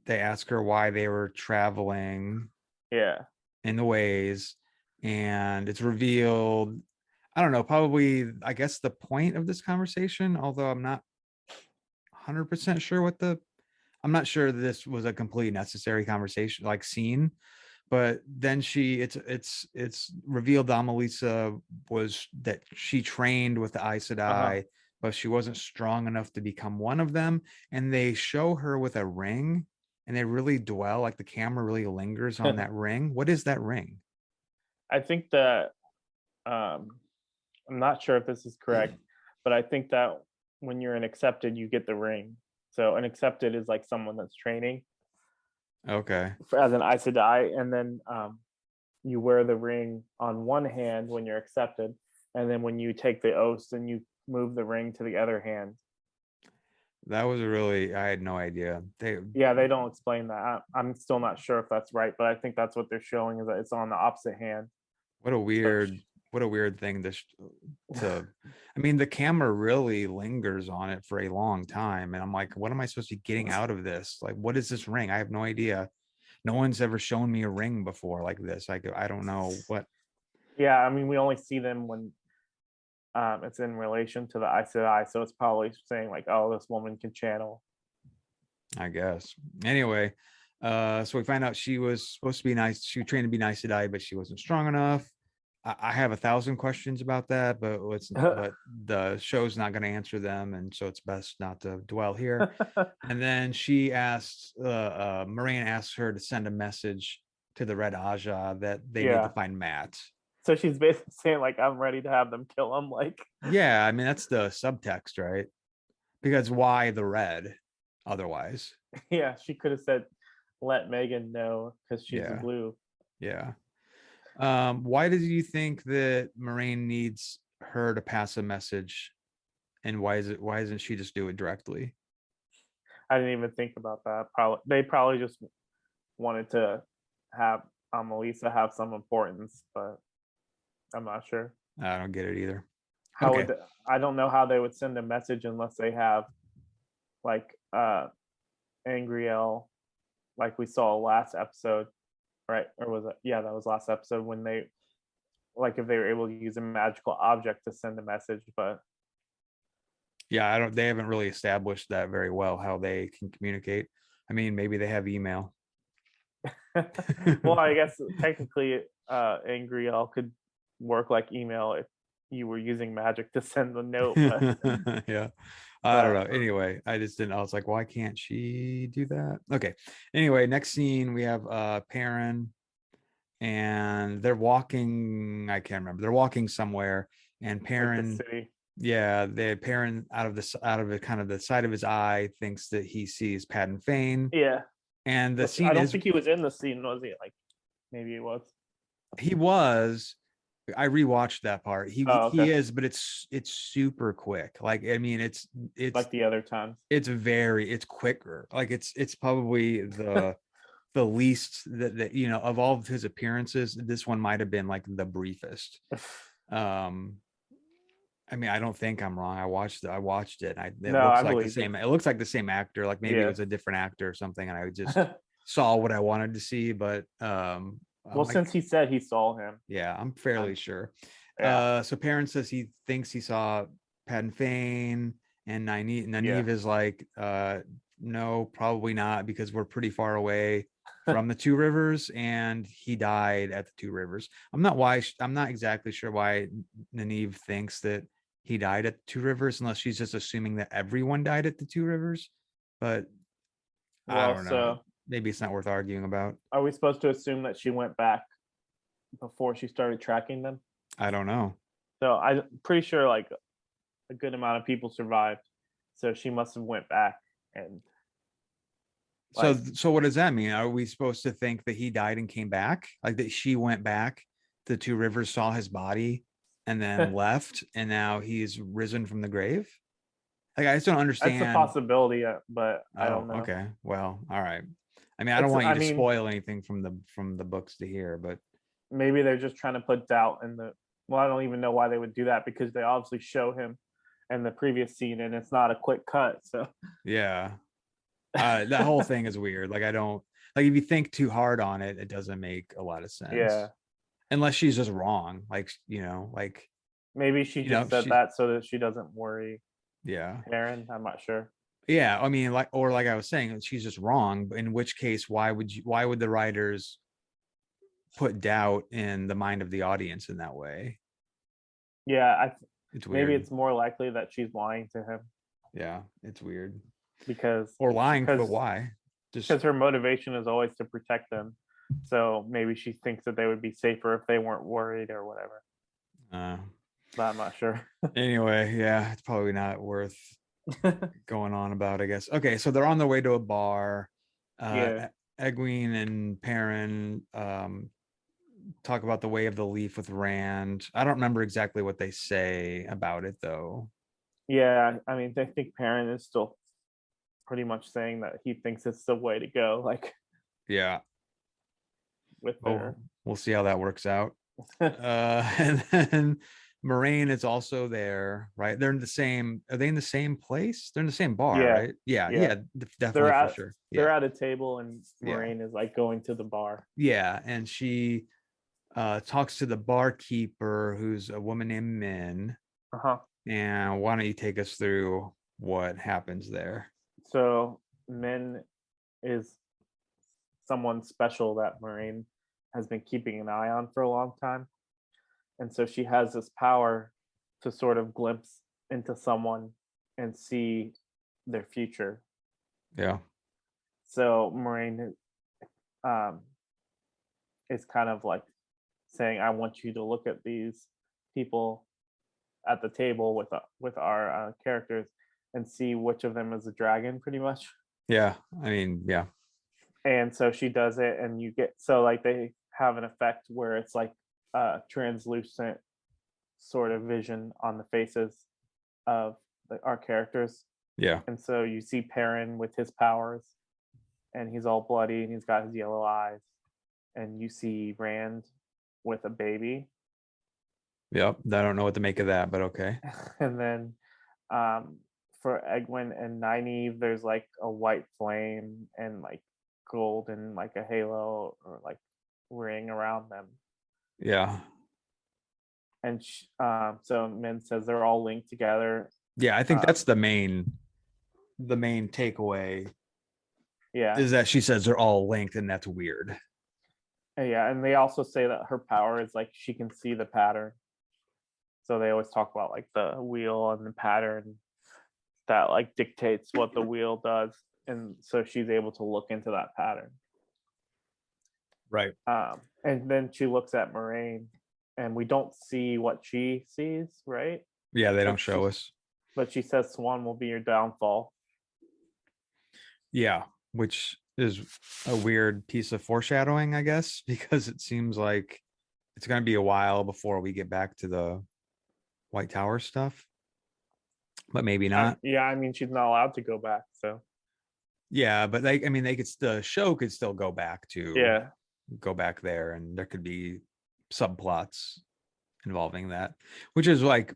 Speaker 1: they ask her why they were traveling
Speaker 2: Yeah.
Speaker 1: in the ways, and it's revealed, I don't know, probably I guess the point of this conversation, although I'm not 100% sure I'm not sure this was a completely necessary conversation like scene, but then it's revealed that Amelisa was that she trained with the Aes
Speaker 2: Uh huh.
Speaker 1: Sedai but she wasn't strong enough to become one of them. And they show her with a ring, and they really dwell, like the camera really lingers on that ring. What is that ring?
Speaker 2: I think that I'm not sure if this is correct, but I think that when you're an accepted, you get the ring. So an accepted is like someone that's training
Speaker 1: Okay.
Speaker 2: as an Aes Sedai, and then you wear the ring on one hand when you're accepted, and then when you take the oath, and you move the ring to the other hand.
Speaker 1: That was really, I had no idea.
Speaker 2: Yeah, they don't explain that. I'm still not sure if that's right, but I think that's what they're showing, is that it's on the opposite hand.
Speaker 1: What a
Speaker 2: So
Speaker 1: weird, what a weird thing to, I mean, the camera really lingers on it for a long time. And I'm like, what am I supposed to be getting out of this? Like, what is this ring? I have no idea. No one's ever shown me a ring before like this. I don't know what.
Speaker 2: yeah, I mean, we only see them when it's in relation to the Aes Sedai, so it's probably saying like, oh, this woman can channel.
Speaker 1: I guess. Anyway, so we find out she was supposed to be nice. She was trained to be nice to die, but she wasn't strong enough. I have 1,000 questions about that, but the show's not going to answer them, and so it's best not to dwell here. And then she asks, Moraine asks her to send a message to the Red Aja that they need to
Speaker 2: Yeah.
Speaker 1: find Matt.
Speaker 2: So she's basically saying like, I'm ready to have them kill him. Like,
Speaker 1: Yeah, I mean that's the subtext, right? Because why the red otherwise?
Speaker 2: yeah, she could have said, let Megan know because she's
Speaker 1: Yeah,
Speaker 2: blue.
Speaker 1: yeah. Why did you think that Moraine needs her to pass a message, and why isn't she just do it directly?
Speaker 2: I didn't even think about that. They probably just wanted to have Melissa have some importance, but I'm not sure.
Speaker 1: I don't get it either.
Speaker 2: How
Speaker 1: Okay.
Speaker 2: would I don't know how they would send a message unless they have like Angriel, like we saw last episode, right? Or was it? Yeah, that was last episode when they, like, if they were able to use a magical object to send a message, but
Speaker 1: Yeah, I don't. They haven't really established that very well how they can communicate. I mean, maybe they have email.
Speaker 2: well, I guess technically Angriel could work like email if you were using magic to send the note,
Speaker 1: Yeah, I don't know.
Speaker 2: but
Speaker 1: Anyway, I just didn't. I was like, why can't she do that? Okay. Anyway, next scene we have Perrin, and they're walking. I can't remember. They're walking somewhere, and
Speaker 2: like the
Speaker 1: Perrin,
Speaker 2: city.
Speaker 1: yeah, the Perrin out of the kind of the side of his eye thinks that he sees Padden Fane,
Speaker 2: Yeah.
Speaker 1: and the
Speaker 2: Which I
Speaker 1: scene
Speaker 2: don't
Speaker 1: is
Speaker 2: think he was in the scene, was he? Like maybe he was.
Speaker 1: he was. I rewatched that part.
Speaker 2: Oh,
Speaker 1: He
Speaker 2: okay.
Speaker 1: is, but it's super quick. Like I mean, it's
Speaker 2: Like the other times.
Speaker 1: it's quicker. Like it's probably the least that you know of all of his appearances. This one might have been like the briefest. Um, I mean, I don't think I'm wrong. I watched it. It
Speaker 2: No,
Speaker 1: looks
Speaker 2: I
Speaker 1: like the
Speaker 2: believe you.
Speaker 1: same. It looks like the same actor. Like maybe it
Speaker 2: Yeah.
Speaker 1: was a different actor or something, and I just saw what I wanted to see. But I'm
Speaker 2: Well,
Speaker 1: like,
Speaker 2: since he said he saw him,
Speaker 1: yeah, I'm fairly
Speaker 2: I'm,
Speaker 1: sure.
Speaker 2: yeah,
Speaker 1: So Perrin says he thinks he saw Padden Fane, and
Speaker 2: yeah.
Speaker 1: Nynaeve is like, no, probably not, because we're pretty far away from the Two Rivers, and he died at the Two Rivers. I'm not exactly sure why Nynaeve thinks that he died at the Two Rivers, unless she's just assuming that everyone died at the Two Rivers. But I
Speaker 2: Well,
Speaker 1: don't know.
Speaker 2: so
Speaker 1: Maybe it's not worth arguing about.
Speaker 2: are we supposed to assume that she went back before she started tracking them?
Speaker 1: I don't know.
Speaker 2: So I'm pretty sure like a good amount of people survived. So she must have went back and
Speaker 1: So,
Speaker 2: like
Speaker 1: so what does that mean? Are we supposed to think that he died and came back? Like that she went back, the Two Rivers saw his body and then left, and now he's risen from the grave? Like, I just don't
Speaker 2: that's a
Speaker 1: understand.
Speaker 2: possibility, but I
Speaker 1: Oh,
Speaker 2: don't know.
Speaker 1: okay. Well, all right. I mean, I don't
Speaker 2: It's
Speaker 1: want you
Speaker 2: I
Speaker 1: to
Speaker 2: mean,
Speaker 1: spoil anything from the books to hear, but
Speaker 2: maybe they're just trying to put doubt in the, well, I don't even know why they would do that because they obviously show him in the previous scene and it's not a quick cut. So
Speaker 1: yeah. That whole thing is weird. Like, I don't like, if you think too hard on it, it doesn't make a lot of
Speaker 2: yeah,
Speaker 1: sense. Unless she's just wrong. Like,
Speaker 2: maybe she just said
Speaker 1: she,
Speaker 2: that so that she doesn't worry
Speaker 1: yeah.
Speaker 2: Aaron. I'm not sure.
Speaker 1: Yeah, I mean, like I was saying, she's just wrong. In which case, why would the writers put doubt in the mind of the audience in that way?
Speaker 2: Yeah,
Speaker 1: It's
Speaker 2: Maybe
Speaker 1: weird.
Speaker 2: it's more likely that she's lying to him
Speaker 1: Yeah, it's weird.
Speaker 2: because
Speaker 1: Or lying, but
Speaker 2: because
Speaker 1: why? Just
Speaker 2: because her motivation is always to protect them. So maybe she thinks that they would be safer if they weren't worried or whatever.
Speaker 1: uh
Speaker 2: But I'm not sure.
Speaker 1: anyway, yeah, it's probably not worth going on about, I guess. Okay, so they're on their way to a bar.
Speaker 2: Yeah.
Speaker 1: Egwene and Perrin talk about the way of the leaf with Rand. I don't remember exactly what they say about it though.
Speaker 2: Yeah. I mean, I think Perrin is still pretty much saying that he thinks it's the way to go, like
Speaker 1: Yeah.
Speaker 2: with
Speaker 1: Oh,
Speaker 2: their
Speaker 1: we'll see how that works out. And then Moraine is also there, right? They're in the same. Are they in the same place? They're in the same bar,
Speaker 2: yeah,
Speaker 1: right? Yeah,
Speaker 2: yeah.
Speaker 1: yeah,
Speaker 2: They're
Speaker 1: definitely for
Speaker 2: at
Speaker 1: sure.
Speaker 2: they're
Speaker 1: Yeah,
Speaker 2: at a table and
Speaker 1: yeah,
Speaker 2: Moraine is like going to the bar.
Speaker 1: yeah. And she talks to the barkeeper, who's a woman named Min.
Speaker 2: Uh-huh.
Speaker 1: And why don't you take us through what happens there?
Speaker 2: So Min is someone special that Moraine has been keeping an eye on for a long time. And so she has this power to sort of glimpse into someone and see their future.
Speaker 1: Yeah,
Speaker 2: So Moraine um, is kind of like saying, "I want you to look at these people at the table with our characters and see which of them is a dragon, pretty much."
Speaker 1: yeah. I mean, yeah,
Speaker 2: And so she does it, and you get so like they have an effect where it's like a translucent sort of vision on the faces of our characters.
Speaker 1: yeah,
Speaker 2: And so you see Perrin with his powers, and he's all bloody and he's got his yellow eyes. And you see Rand with a baby.
Speaker 1: yep. I don't know what to make of that, but okay.
Speaker 2: And then um, for Egwin and Nynaeve, there's like a white flame and like gold and like a halo or like ring around them.
Speaker 1: Yeah,
Speaker 2: And so Min says they're all linked together.
Speaker 1: yeah. I think
Speaker 2: Um,
Speaker 1: that's the main takeaway
Speaker 2: yeah,
Speaker 1: is that she says they're all linked, and that's weird.
Speaker 2: yeah, and they also say that her power is like she can see the pattern. So they always talk about like the wheel and the pattern that like dictates what the wheel does, and so she's able to look into that pattern.
Speaker 1: Right.
Speaker 2: And then she looks at Moraine, and we don't see what she sees, right?
Speaker 1: Yeah, they don't
Speaker 2: But
Speaker 1: show us.
Speaker 2: she says Swan will be your downfall.
Speaker 1: Yeah, which is a weird piece of foreshadowing, I guess, because it seems like it's going to be a while before we get back to the White Tower stuff, but maybe not.
Speaker 2: Yeah, I mean she's not allowed to go back, so
Speaker 1: Yeah, but I mean, the show could still
Speaker 2: yeah.
Speaker 1: go back there, and there could be subplots involving that, which is like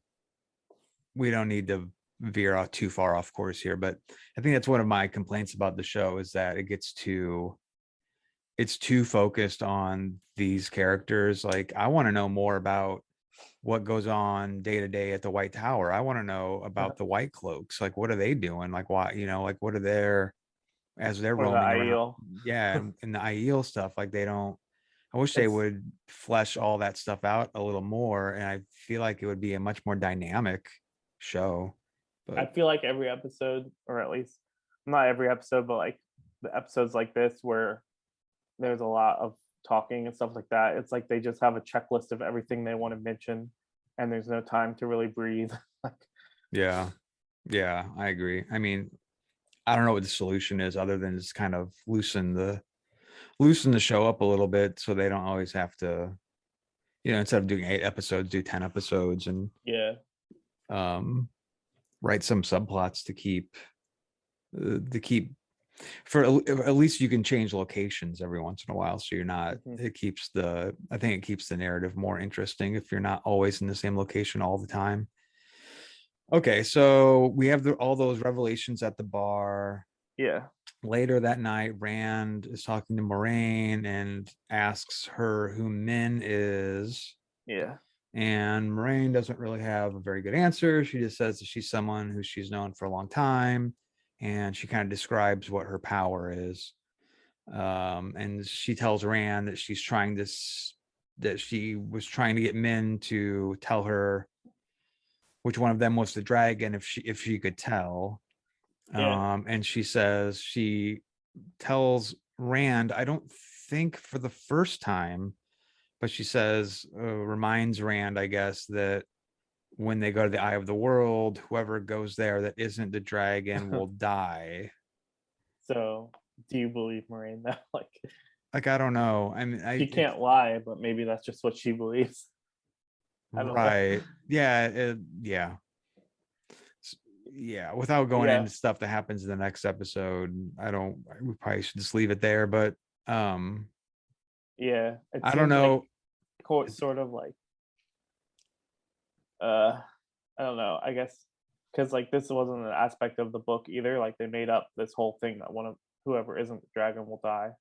Speaker 1: we don't need to veer off too far off course here, but I think that's one of my complaints about the show is that it's too focused on these characters. Like I want to know more about what goes on day to day at the White Tower. I want to know about the White Cloaks. Like what are they doing? Like why, like what are their as they're
Speaker 2: Or the
Speaker 1: roaming around?
Speaker 2: Aiel.
Speaker 1: Yeah, and the IEL stuff, like they don't I wish they
Speaker 2: It's
Speaker 1: would flesh all that stuff out a little more, and I feel like it would be a much more dynamic show.
Speaker 2: I
Speaker 1: But
Speaker 2: feel like every episode, or at least not every episode, but like the episodes like this where there's a lot of talking and stuff like that, it's like they just have a checklist of everything they want to mention, and there's no time to really breathe. Like,
Speaker 1: yeah, yeah, I agree. I mean, I don't know what the solution is other than just kind of loosen the show up a little bit so they don't always have to, instead of doing 8 episodes, do 10 episodes and
Speaker 2: yeah,
Speaker 1: um write some subplots to keep for at least you can change locations every once in a while so you're not
Speaker 2: mm-hmm.
Speaker 1: I think it keeps the narrative more interesting if you're not always in the same location all the time. Okay, so we have all those revelations at the bar.
Speaker 2: Yeah,
Speaker 1: Later that night, Rand is talking to Moraine and asks her who Min is.
Speaker 2: yeah.
Speaker 1: And Moraine doesn't really have a very good answer. She just says that she's someone who she's known for a long time. And she kind of describes what her power is. And she tells Rand that that she was trying to get Min to tell her which one of them was the dragon, if she could tell.
Speaker 2: Yeah.
Speaker 1: And she tells Rand, I don't think for the first time, but she says, reminds Rand, I guess, that when they go to the Eye of the World, whoever goes there that isn't the dragon will die.
Speaker 2: So, do you believe Moraine that
Speaker 1: Like, I don't know. I mean,
Speaker 2: she can't lie, but maybe that's just what she believes. I don't know.
Speaker 1: right. Yeah. Yeah. Yeah. Without going
Speaker 2: Yeah,
Speaker 1: into stuff that happens in the next episode, we probably should just leave it there. But
Speaker 2: yeah. It
Speaker 1: I don't
Speaker 2: seems like
Speaker 1: know.
Speaker 2: sort of uh I don't know. I guess because this wasn't an aspect of the book either. Like they made up this whole thing that one of whoever isn't the dragon will die.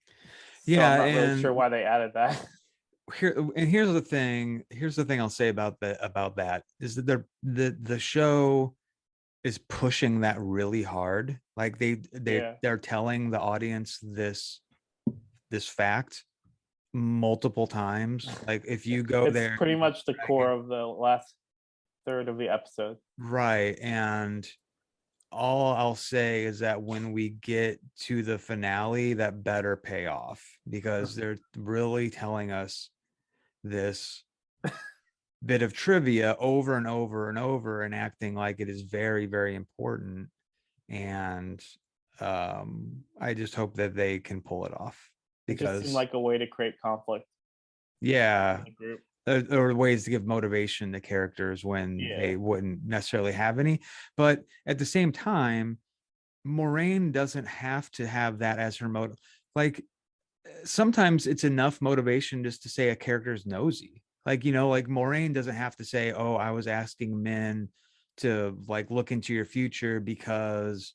Speaker 2: So I'm
Speaker 1: Yeah.
Speaker 2: not really sure
Speaker 1: And
Speaker 2: why they added that.
Speaker 1: here's the thing. Here's the thing I'll say about that is that the show is pushing that really hard. Like
Speaker 2: Yeah.
Speaker 1: they're telling the audience this fact multiple times. Like if you go
Speaker 2: It's
Speaker 1: there,
Speaker 2: pretty much the core of the last third of the episode.
Speaker 1: right? And all I'll say is that when we get to the finale, that better pay off because they're really telling us this bit of trivia over and over and over and acting like it is very, very important. And I just hope that they can pull it off
Speaker 2: It just seemed
Speaker 1: because
Speaker 2: like a way to create conflict
Speaker 1: yeah,
Speaker 2: in the group.
Speaker 1: there are ways to give motivation to characters when
Speaker 2: Yeah.
Speaker 1: they wouldn't necessarily have any. But at the same time, Moraine doesn't have to have that as her motive. Like sometimes it's enough motivation just to say a character's nosy. Like, like Moraine doesn't have to say, oh, I was asking men to like look into your future because,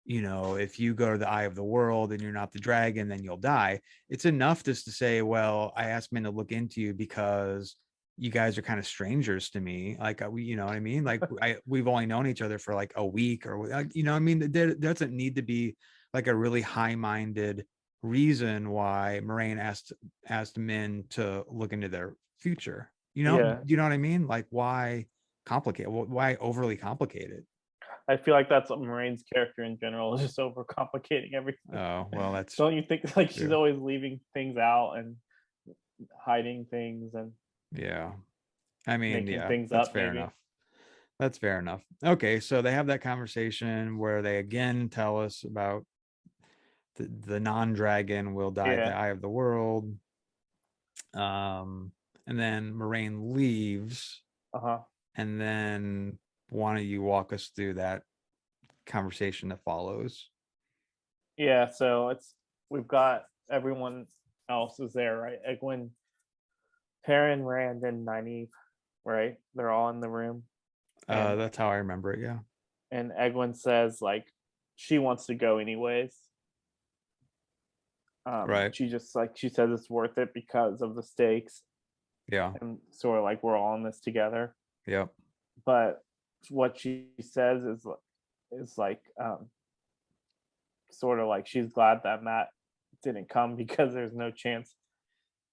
Speaker 1: if you go to the Eye of the World and you're not the dragon, then you'll die. It's enough just to say, well, I asked men to look into you because you guys are kind of strangers to me. Like, you know what I mean? Like, we've only known each other for like a week or, I mean, there doesn't need to be like a really high minded reason why Moraine asked men to look into their future.
Speaker 2: Yeah.
Speaker 1: You know what I mean? Like why complicate? Why overly complicate it?
Speaker 2: I feel like that's what Moraine's character in general is just overcomplicating everything.
Speaker 1: Oh, well, that's
Speaker 2: Don't you think she's
Speaker 1: true.
Speaker 2: always leaving things out and hiding things and
Speaker 1: Yeah. I mean,
Speaker 2: making
Speaker 1: yeah,
Speaker 2: things
Speaker 1: that's
Speaker 2: up
Speaker 1: fair
Speaker 2: maybe?
Speaker 1: enough. That's fair enough. Okay, so they have that conversation where they again tell us about the non-dragon will die at the
Speaker 2: Yeah.
Speaker 1: Eye of the World. And then Moraine leaves,
Speaker 2: Uh-huh.
Speaker 1: and then why don't you walk us through that conversation that follows?
Speaker 2: Yeah, so we've got everyone else is there, right? Egwin, Perrin, Rand, and Nynaeve, right? They're all in the room. And
Speaker 1: That's how I remember it. Yeah.
Speaker 2: Egwin says she wants to go anyways.
Speaker 1: Right.
Speaker 2: She just she says it's worth it because of the stakes
Speaker 1: Yeah.
Speaker 2: and sort of we're all in this together.
Speaker 1: Yep.
Speaker 2: But what she says is sort of she's glad that Matt didn't come because there's no chance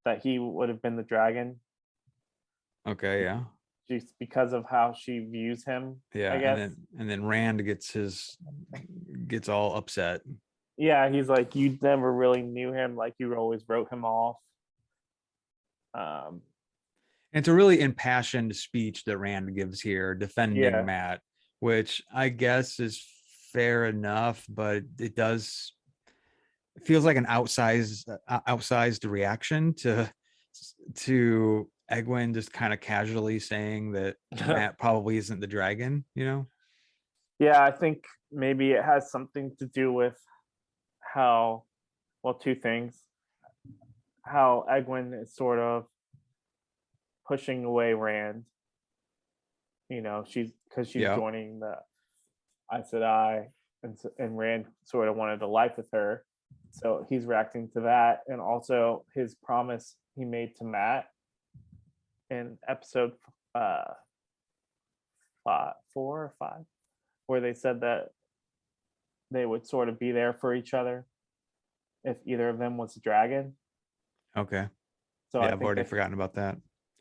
Speaker 2: that he would have been the dragon
Speaker 1: Okay. Yeah.
Speaker 2: just because of how she views him,
Speaker 1: Yeah.
Speaker 2: I
Speaker 1: And
Speaker 2: guess.
Speaker 1: then Rand gets all upset.
Speaker 2: Yeah, he's you never really knew him, you always wrote him off. um
Speaker 1: And it's a really impassioned speech that Rand gives here defending
Speaker 2: yeah.
Speaker 1: Matt, which I guess is fair enough, but it feels like an outsized reaction to Egwin just kind of casually saying that Matt probably isn't the dragon.
Speaker 2: Yeah, I think maybe it has something to do with how, well, two things: how Egwin is sort of pushing away Rand. She's
Speaker 1: Yeah.
Speaker 2: joining the Aes Sedai, and Rand sort of wanted a life with her, so he's reacting to that, and also his promise he made to Matt in episode 4 or 5, where they said that they would sort of be there for each other if either of them was a dragon.
Speaker 1: Okay.
Speaker 2: So
Speaker 1: Yeah,
Speaker 2: I
Speaker 1: I've
Speaker 2: think
Speaker 1: already forgotten about that.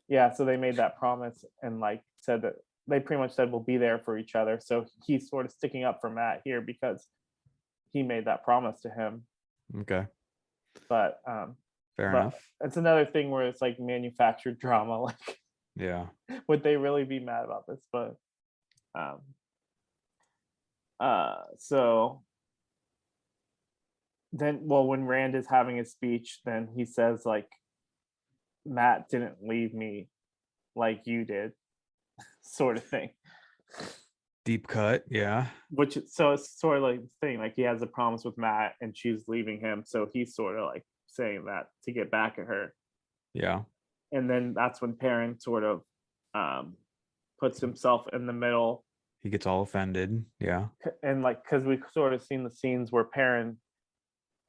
Speaker 2: yeah, so they made that promise and said that they pretty much said we'll be there for each other. So he's sort of sticking up for Matt here because he made that promise to him.
Speaker 1: Okay.
Speaker 2: But
Speaker 1: Fair
Speaker 2: but
Speaker 1: enough.
Speaker 2: it's another thing where it's like manufactured drama. Like,
Speaker 1: Yeah.
Speaker 2: would they really be mad about this? But um so then, well, when Rand is having his speech, then he says like, Matt didn't leave me like you did, sort of thing.
Speaker 1: Deep cut. Yeah.
Speaker 2: Which, so it's sort of like the thing, like he has a promise with Matt and she's leaving him, so he's sort of like saying that to get back at her.
Speaker 1: Yeah.
Speaker 2: And then that's when Perrin sort of puts himself in the middle,
Speaker 1: He gets all offended. Yeah.
Speaker 2: and like, because we've sort of seen the scenes where Perrin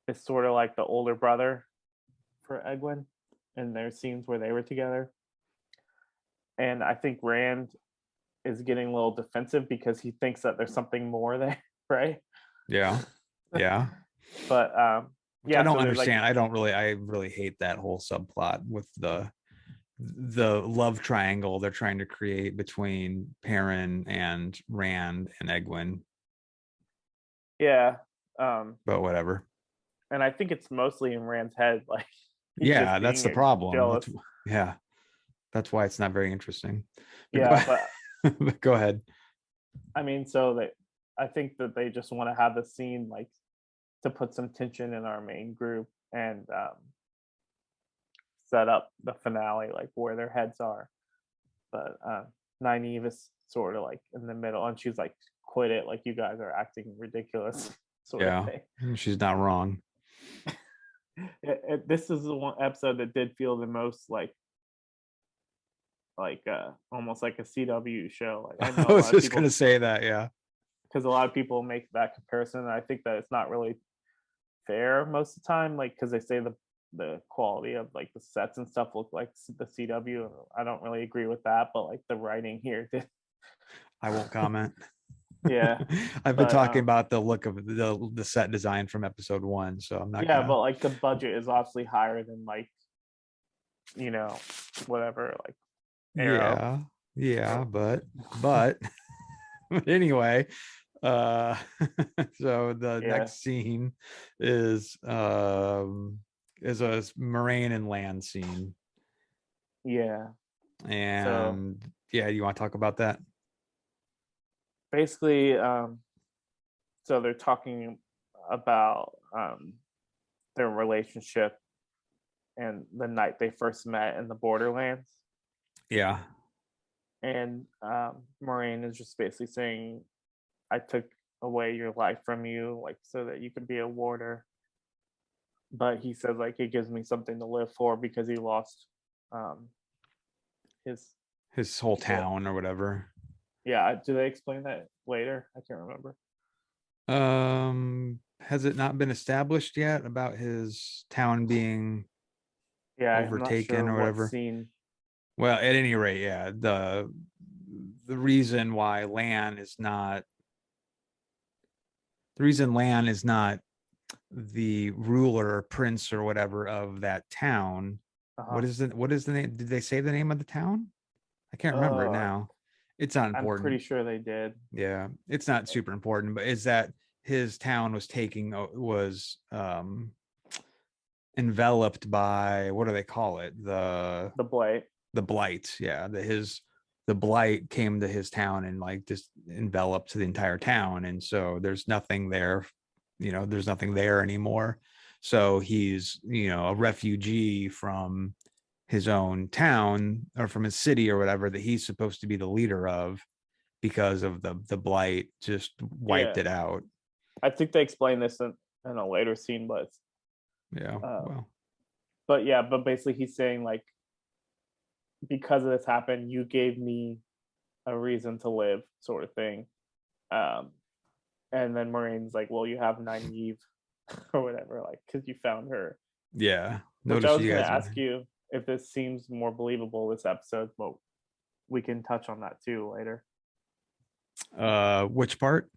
Speaker 2: is sort of like the older brother for Egwene, and there's scenes where they were together. And I think Rand is getting a little defensive because he thinks that there's something more there, right?
Speaker 1: Yeah. Yeah.
Speaker 2: But
Speaker 1: Which I don't
Speaker 2: so there's like,
Speaker 1: understand. I really hate that whole subplot with the love triangle they're trying to create between Perrin and Rand and Egwene.
Speaker 2: yeah,
Speaker 1: But whatever.
Speaker 2: and I think it's mostly in Rand's head, like he's
Speaker 1: Yeah,
Speaker 2: just
Speaker 1: that's the
Speaker 2: being
Speaker 1: problem.
Speaker 2: jealous.
Speaker 1: Yeah, that's why it's not very interesting. But
Speaker 2: Yeah,
Speaker 1: but go ahead.
Speaker 2: I mean, so that I think that they just want to have the scene like to put some tension in our main group and set up the finale, like where their heads are. But Nynaeve is sort of like in the middle, and she's like, "Quit it! Like you guys are acting ridiculous," sort of
Speaker 1: Yeah,
Speaker 2: thing.
Speaker 1: she's not wrong.
Speaker 2: This is the one episode that did feel the most like almost like a CW show. Like I know
Speaker 1: I
Speaker 2: a
Speaker 1: was
Speaker 2: lot of
Speaker 1: just
Speaker 2: people,
Speaker 1: gonna say that. Yeah.
Speaker 2: because a lot of people make that comparison, and I think that it's not really fair most of the time, like because they say the quality of like the sets and stuff look like the CW. I don't really agree with that, but like the writing here did.
Speaker 1: I won't comment.
Speaker 2: Yeah,
Speaker 1: I've been
Speaker 2: but
Speaker 1: talking about the look of the set design from episode 1, so I'm not
Speaker 2: yeah,
Speaker 1: gonna.
Speaker 2: but like the budget is obviously higher than like, you know, whatever, like Arrow.
Speaker 1: Yeah, yeah,
Speaker 2: Or,
Speaker 1: but but anyway, uh so the
Speaker 2: yeah,
Speaker 1: next scene is a Moraine and land scene.
Speaker 2: yeah. So
Speaker 1: And yeah, you want to talk about that?
Speaker 2: basically, so they're talking about their relationship and the night they first met in the Borderlands.
Speaker 1: Yeah.
Speaker 2: And Moraine is just basically saying, I took away your life from you, like so that you could be a warder. But he says like it gives me something to live for because he lost um, his
Speaker 1: His whole
Speaker 2: people.
Speaker 1: town or whatever.
Speaker 2: Yeah, do they explain that later? I can't remember.
Speaker 1: Has it not been established yet about his town being
Speaker 2: Yeah, I'm not
Speaker 1: overtaken
Speaker 2: sure
Speaker 1: or
Speaker 2: what
Speaker 1: whatever?
Speaker 2: scene.
Speaker 1: Well, at any rate, yeah, the reason why Lan is not the reason Lan is not the ruler or prince or whatever of that town.
Speaker 2: Uh-huh.
Speaker 1: What is the name? Did they say the name of the town? I can't remember it
Speaker 2: Uh,
Speaker 1: now. It's not
Speaker 2: I'm pretty
Speaker 1: important.
Speaker 2: sure they did.
Speaker 1: Yeah, it's not super important, but is that his town was enveloped by, what do they call it?
Speaker 2: The Blight.
Speaker 1: The blight. Yeah, the blight came to his town and like just enveloped the entire town, and so there's nothing there. There's nothing there anymore. So he's a refugee from his own town or from his city or whatever that he's supposed to be the leader of, because of the blight just wiped
Speaker 2: Yeah,
Speaker 1: it out.
Speaker 2: I think they explain this in a later scene,
Speaker 1: Yeah.
Speaker 2: uh,
Speaker 1: Well,
Speaker 2: but yeah, but basically he's saying like because of this happened, you gave me a reason to live, sort of thing. Um, and then Moraine's like, well, you have Nynaeve or whatever, like because you found her.
Speaker 1: yeah.
Speaker 2: Which I
Speaker 1: Notice
Speaker 2: was
Speaker 1: you
Speaker 2: going to
Speaker 1: guys.
Speaker 2: ask you if this seems more believable this episode, but we can touch on that too later
Speaker 1: Which part?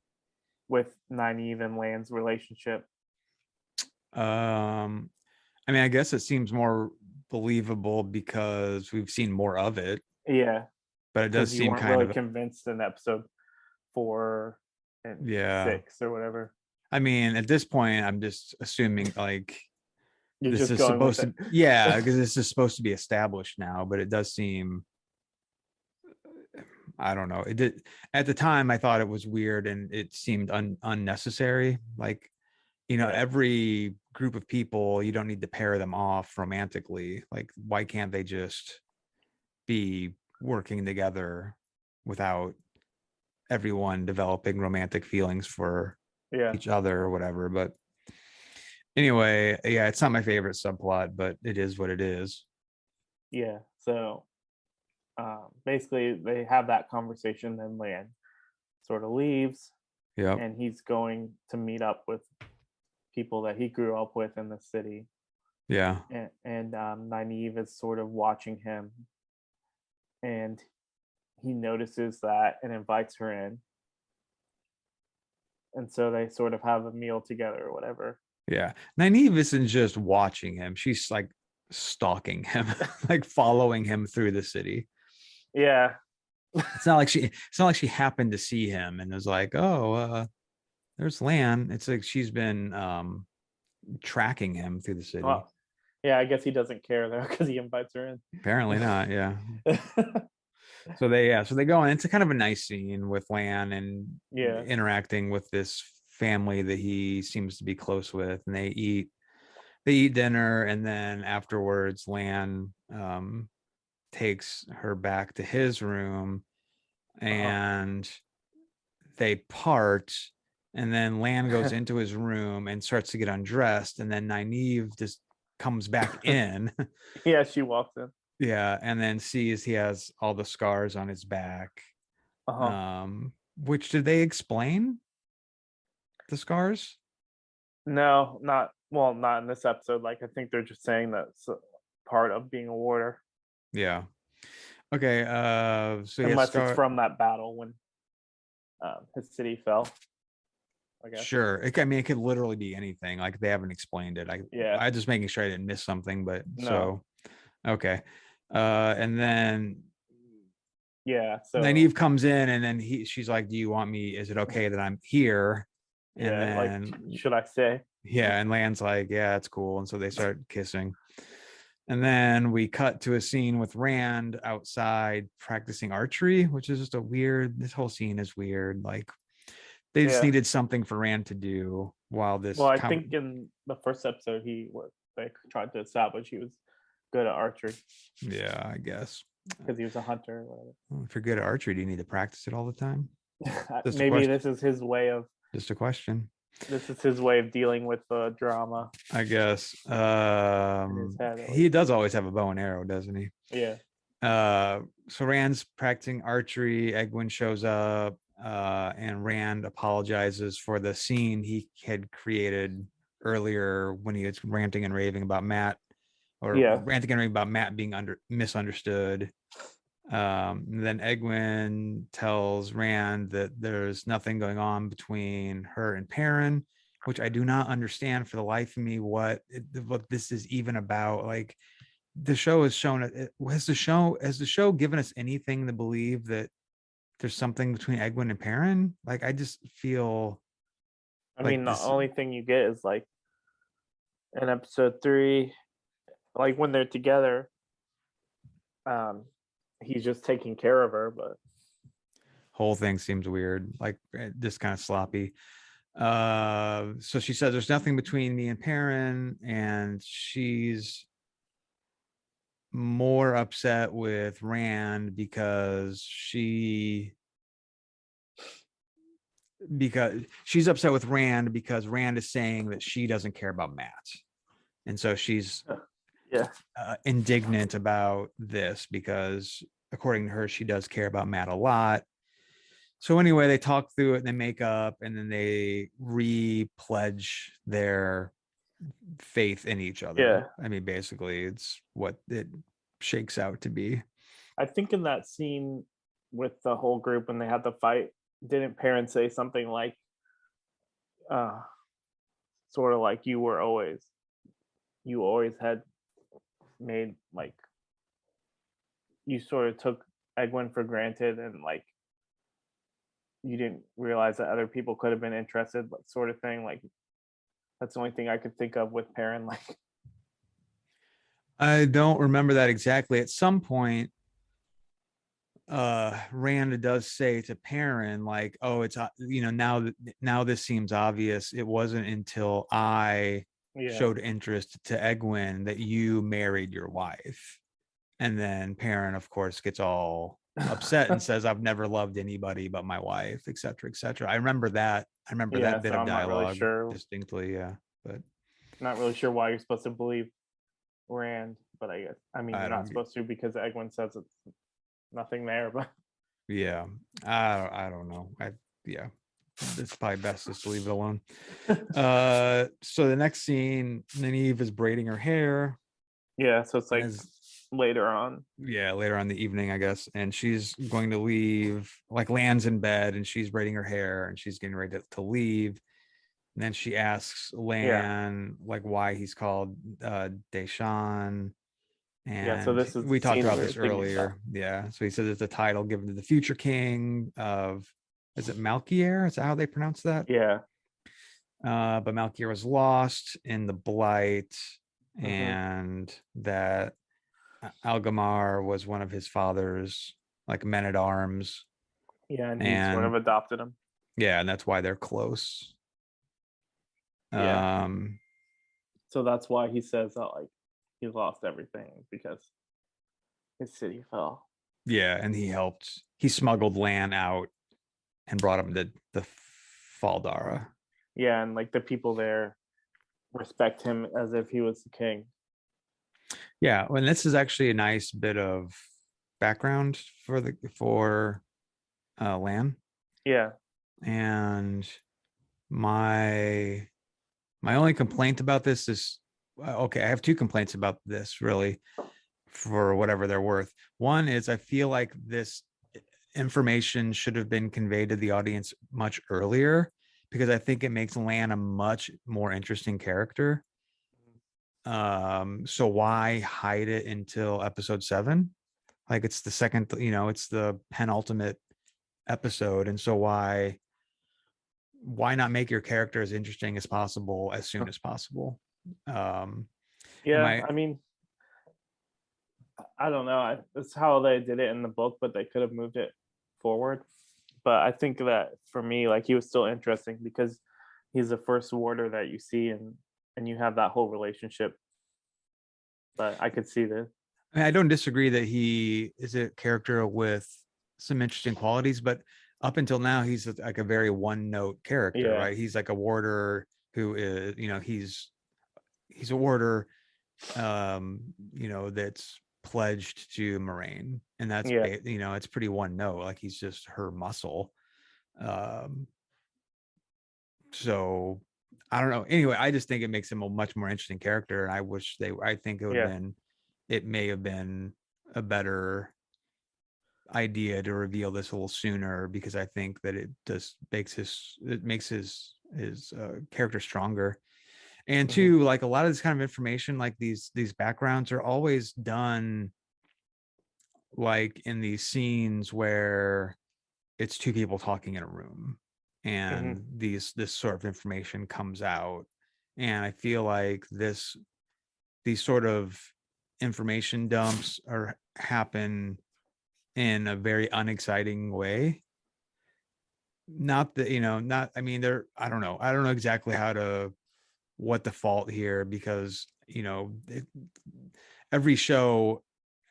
Speaker 2: with Nynaeve and Lan's relationship.
Speaker 1: I mean, I guess it seems more believable because we've seen more of it.
Speaker 2: Yeah,
Speaker 1: but it does
Speaker 2: because you
Speaker 1: seem
Speaker 2: weren't
Speaker 1: kind
Speaker 2: really
Speaker 1: of,
Speaker 2: convinced in episode 4 and
Speaker 1: yeah.
Speaker 2: 6 or whatever.
Speaker 1: I mean, at this point, I'm just assuming like
Speaker 2: You're
Speaker 1: this
Speaker 2: just
Speaker 1: is
Speaker 2: going with
Speaker 1: supposed
Speaker 2: it.
Speaker 1: to, yeah, because this is supposed to be established now, but it does seem, I don't know. It did at the time. I thought it was weird and it seemed unnecessary. Like,
Speaker 2: Yeah.
Speaker 1: every group of people, you don't need to pair them off romantically. Like, why can't they just be working together without everyone developing romantic feelings for
Speaker 2: Yeah.
Speaker 1: each other or whatever? But anyway, yeah, it's not my favorite subplot, but it is what it is.
Speaker 2: Yeah. So basically, they have that conversation, and Lan sort of leaves,
Speaker 1: Yep.
Speaker 2: and he's going to meet up with people that he grew up with in the city.
Speaker 1: Yeah.
Speaker 2: And Nynaeve is sort of watching him, and he notices that and invites her in. And so they sort of have a meal together or whatever.
Speaker 1: Yeah. Nynaeve isn't just watching him, she's like stalking him, like following him through the city.
Speaker 2: Yeah.
Speaker 1: It's not like she happened to see him and was like, oh, there's Lan. It's like she's been tracking him through the city.
Speaker 2: Well, yeah, I guess he doesn't care though because he invites her in.
Speaker 1: Apparently not. Yeah. So they go in. It's a kind of a nice scene with Lan and
Speaker 2: Yeah.
Speaker 1: interacting with this family that he seems to be close with, and they eat dinner, and then afterwards Lan takes her back to his room,
Speaker 2: Uh-huh.
Speaker 1: and they part, and then Lan goes into his room and starts to get undressed, and then Nynaeve just comes back in.
Speaker 2: Yeah, she walks in.
Speaker 1: Yeah, and then sees he has all the scars on his back.
Speaker 2: Uh-huh.
Speaker 1: Which, did they explain the scars?
Speaker 2: No, not in this episode. Like, I think they're just saying that's part of being a warder,
Speaker 1: Yeah. Okay, so he has
Speaker 2: unless it's
Speaker 1: scar.
Speaker 2: from that battle when his city fell. I guess.
Speaker 1: Sure. I mean, it could literally be anything. Like, they haven't explained it.
Speaker 2: Yeah.
Speaker 1: I just making sure I didn't miss something, but
Speaker 2: No.
Speaker 1: so okay. And then
Speaker 2: Yeah. So
Speaker 1: Nynaeve comes in, and then she's like, "Do you want me? Is it okay that I'm here?" And
Speaker 2: yeah, like,
Speaker 1: then
Speaker 2: should I say?
Speaker 1: yeah, and Lan's like, "Yeah, it's cool." And so they start kissing. And then we cut to a scene with Rand outside practicing archery, which is just this whole scene is weird. Like, they just
Speaker 2: Yeah.
Speaker 1: needed something for Rand to do while
Speaker 2: Well, I think in the first episode they tried to establish he was good at archery
Speaker 1: yeah, I guess.
Speaker 2: because he was a hunter or whatever.
Speaker 1: Well, if you're good at archery, do you need to practice it all the time? Just a
Speaker 2: Maybe
Speaker 1: question. Just a question.
Speaker 2: this is his way of dealing with the drama
Speaker 1: I guess.
Speaker 2: in his head.
Speaker 1: He does always have a bow and arrow, doesn't he?
Speaker 2: Yeah.
Speaker 1: So Rand's practicing archery. Egwene shows up, and Rand apologizes for the scene he had created earlier when he was ranting and raving about Matt, or
Speaker 2: Yeah.
Speaker 1: ranting and raving about Matt being misunderstood. Then Egwene tells Rand that there's nothing going on between her and Perrin, which I do not understand for the life of me what this is even about. Like, the show has shown it. Has the show given us anything to believe that there's something between Egwene and Perrin? Like, I just feel
Speaker 2: I
Speaker 1: like
Speaker 2: mean, the
Speaker 1: this.
Speaker 2: only thing you get is like in episode 3, like when they're together, he's just taking care of her, but
Speaker 1: Whole thing seems weird, like just kind of sloppy. So she says there's nothing between me and Perrin, and she's more upset with Rand because she's upset with Rand because Rand is saying that she doesn't care about Matt. And so she's
Speaker 2: yeah.
Speaker 1: indignant about this because, according to her, she does care about Matt a lot. So anyway, they talk through it and they make up, and then they re-pledge their faith in each other.
Speaker 2: Yeah.
Speaker 1: I mean, basically, it's what it shakes out to be.
Speaker 2: I think in that scene with the whole group when they had the fight, didn't Perrin say something like, sort of like you always had made, like, you sort of took Egwin for granted, and like you didn't realize that other people could have been interested, like sort of thing. Like that's the only thing I could think of with Perrin. Like,
Speaker 1: I don't remember that exactly. At some point, Rand does say to Perrin, like, oh, it's now this seems obvious. It wasn't until I
Speaker 2: yeah,
Speaker 1: showed interest to Egwin that you married your wife. And then Perrin, of course, gets all upset and says, I've never loved anybody but my wife, et cetera, et cetera. I remember that. I remember
Speaker 2: yeah.
Speaker 1: that
Speaker 2: So
Speaker 1: bit of
Speaker 2: I'm not really
Speaker 1: dialogue
Speaker 2: sure.
Speaker 1: distinctly. Yeah. But
Speaker 2: Not really sure why you're supposed to believe Rand, but I mean,
Speaker 1: I
Speaker 2: you're not
Speaker 1: don't,
Speaker 2: supposed to because Egwin says it's nothing there. But
Speaker 1: yeah. I don't know. Yeah. It's probably best just to leave it alone. So the next scene, Nynaeve is braiding her hair.
Speaker 2: yeah, so it's like
Speaker 1: As
Speaker 2: later on.
Speaker 1: yeah, later on the evening, I guess. And she's going to leave, like lands in bed and she's braiding her hair and she's getting ready to leave. And then she asks
Speaker 2: Yeah,
Speaker 1: Lan like why he's called Deshaun.
Speaker 2: yeah. So
Speaker 1: And
Speaker 2: this is the
Speaker 1: we talked
Speaker 2: scene we
Speaker 1: about
Speaker 2: were
Speaker 1: this
Speaker 2: thinking about.
Speaker 1: earlier. Yeah. So he says it's a title given to the future king of, is it Malkier? Is that how they pronounce that?
Speaker 2: Yeah.
Speaker 1: But Malkier was lost in the blight,
Speaker 2: Hmm.
Speaker 1: and that Algamar was one of his father's like men at arms,
Speaker 2: Yeah, and he sort
Speaker 1: and
Speaker 2: of adopted him.
Speaker 1: yeah, and that's why they're close.
Speaker 2: Yeah.
Speaker 1: Um,
Speaker 2: So that's why he says that like he lost everything because his city fell.
Speaker 1: yeah, and he smuggled Lan out and brought him to the Faldara.
Speaker 2: Yeah, and like the people there respect him as if he was the king.
Speaker 1: Yeah, and this is actually a nice bit of background for Lan.
Speaker 2: Yeah.
Speaker 1: And my my only complaint about this is okay, I have two complaints about this really for whatever they're worth. One is I feel like this information should have been conveyed to the audience much earlier because I think it makes Lan a much more interesting character. So why hide it until episode 7? Like it's the second, it's the penultimate episode, and so why not make your character as interesting as possible as soon as possible? Um, am
Speaker 2: Yeah,
Speaker 1: I
Speaker 2: I mean, I don't know. It's how they did it in the book, but they could have moved it forward. But I think that for me, like he was still interesting because he's the first warder that you see, and you have that whole relationship. But I could see this.
Speaker 1: I don't disagree that he is a character with some interesting qualities, but up until now, he's like a very one note character,
Speaker 2: Yeah,
Speaker 1: right? He's like a warder who is, he's a warder, that's pledged to Moraine, and that's
Speaker 2: yeah.
Speaker 1: it's pretty one note. Like he's just her muscle. Um, so I don't know. Anyway, I just think it makes him a much more interesting character, and I think
Speaker 2: Yeah.
Speaker 1: it may have been a better idea to reveal this a little sooner because I think that it makes his character stronger. And
Speaker 2: Hmm.
Speaker 1: two, like a lot of this kind of information, like these backgrounds are always done like in these scenes where it's two people talking in a room
Speaker 2: Hmm.
Speaker 1: and this sort of information comes out. And I feel like these sort of information dumps are happen in a very unexciting way. Not that, not, I mean, I don't know exactly what the fault here, because, every show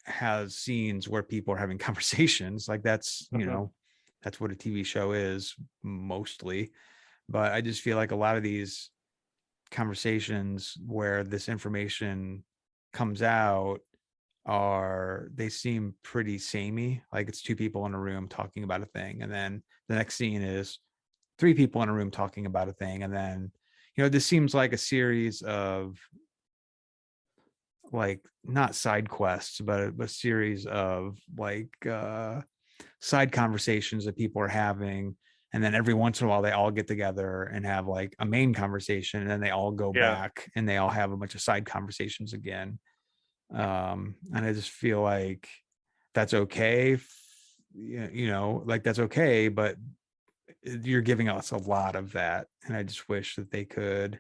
Speaker 1: has scenes where people are having conversations. Like
Speaker 2: Hmm.
Speaker 1: that's what a TV show is mostly. But I just feel like a lot of these conversations where this information comes out they seem pretty samey. Like it's two people in a room talking about a thing, and then the next scene is three people in a room talking about a thing, and then this seems like a series of like not side quests but a series of like side conversations that people are having, and then every once in a while they all get together and have like a main conversation, and then they all go
Speaker 2: Yeah.
Speaker 1: back and they all have a bunch of side conversations again. And I just feel like that's okay like that's okay, but you're giving us a lot of that, and I just wish that they could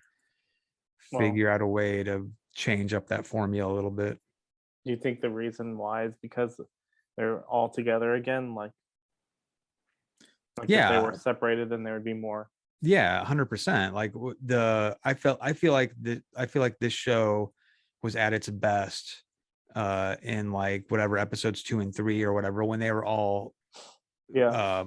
Speaker 2: Well,
Speaker 1: figure out a way to change up that formula a little bit.
Speaker 2: do you think the reason why is because they're all together again? Like if they were
Speaker 1: Yeah,
Speaker 2: separated, then there would be more.
Speaker 1: yeah, 100%. Like I feel like this show was at its best in like whatever episodes 2 and 3 or whatever,
Speaker 2: Yeah.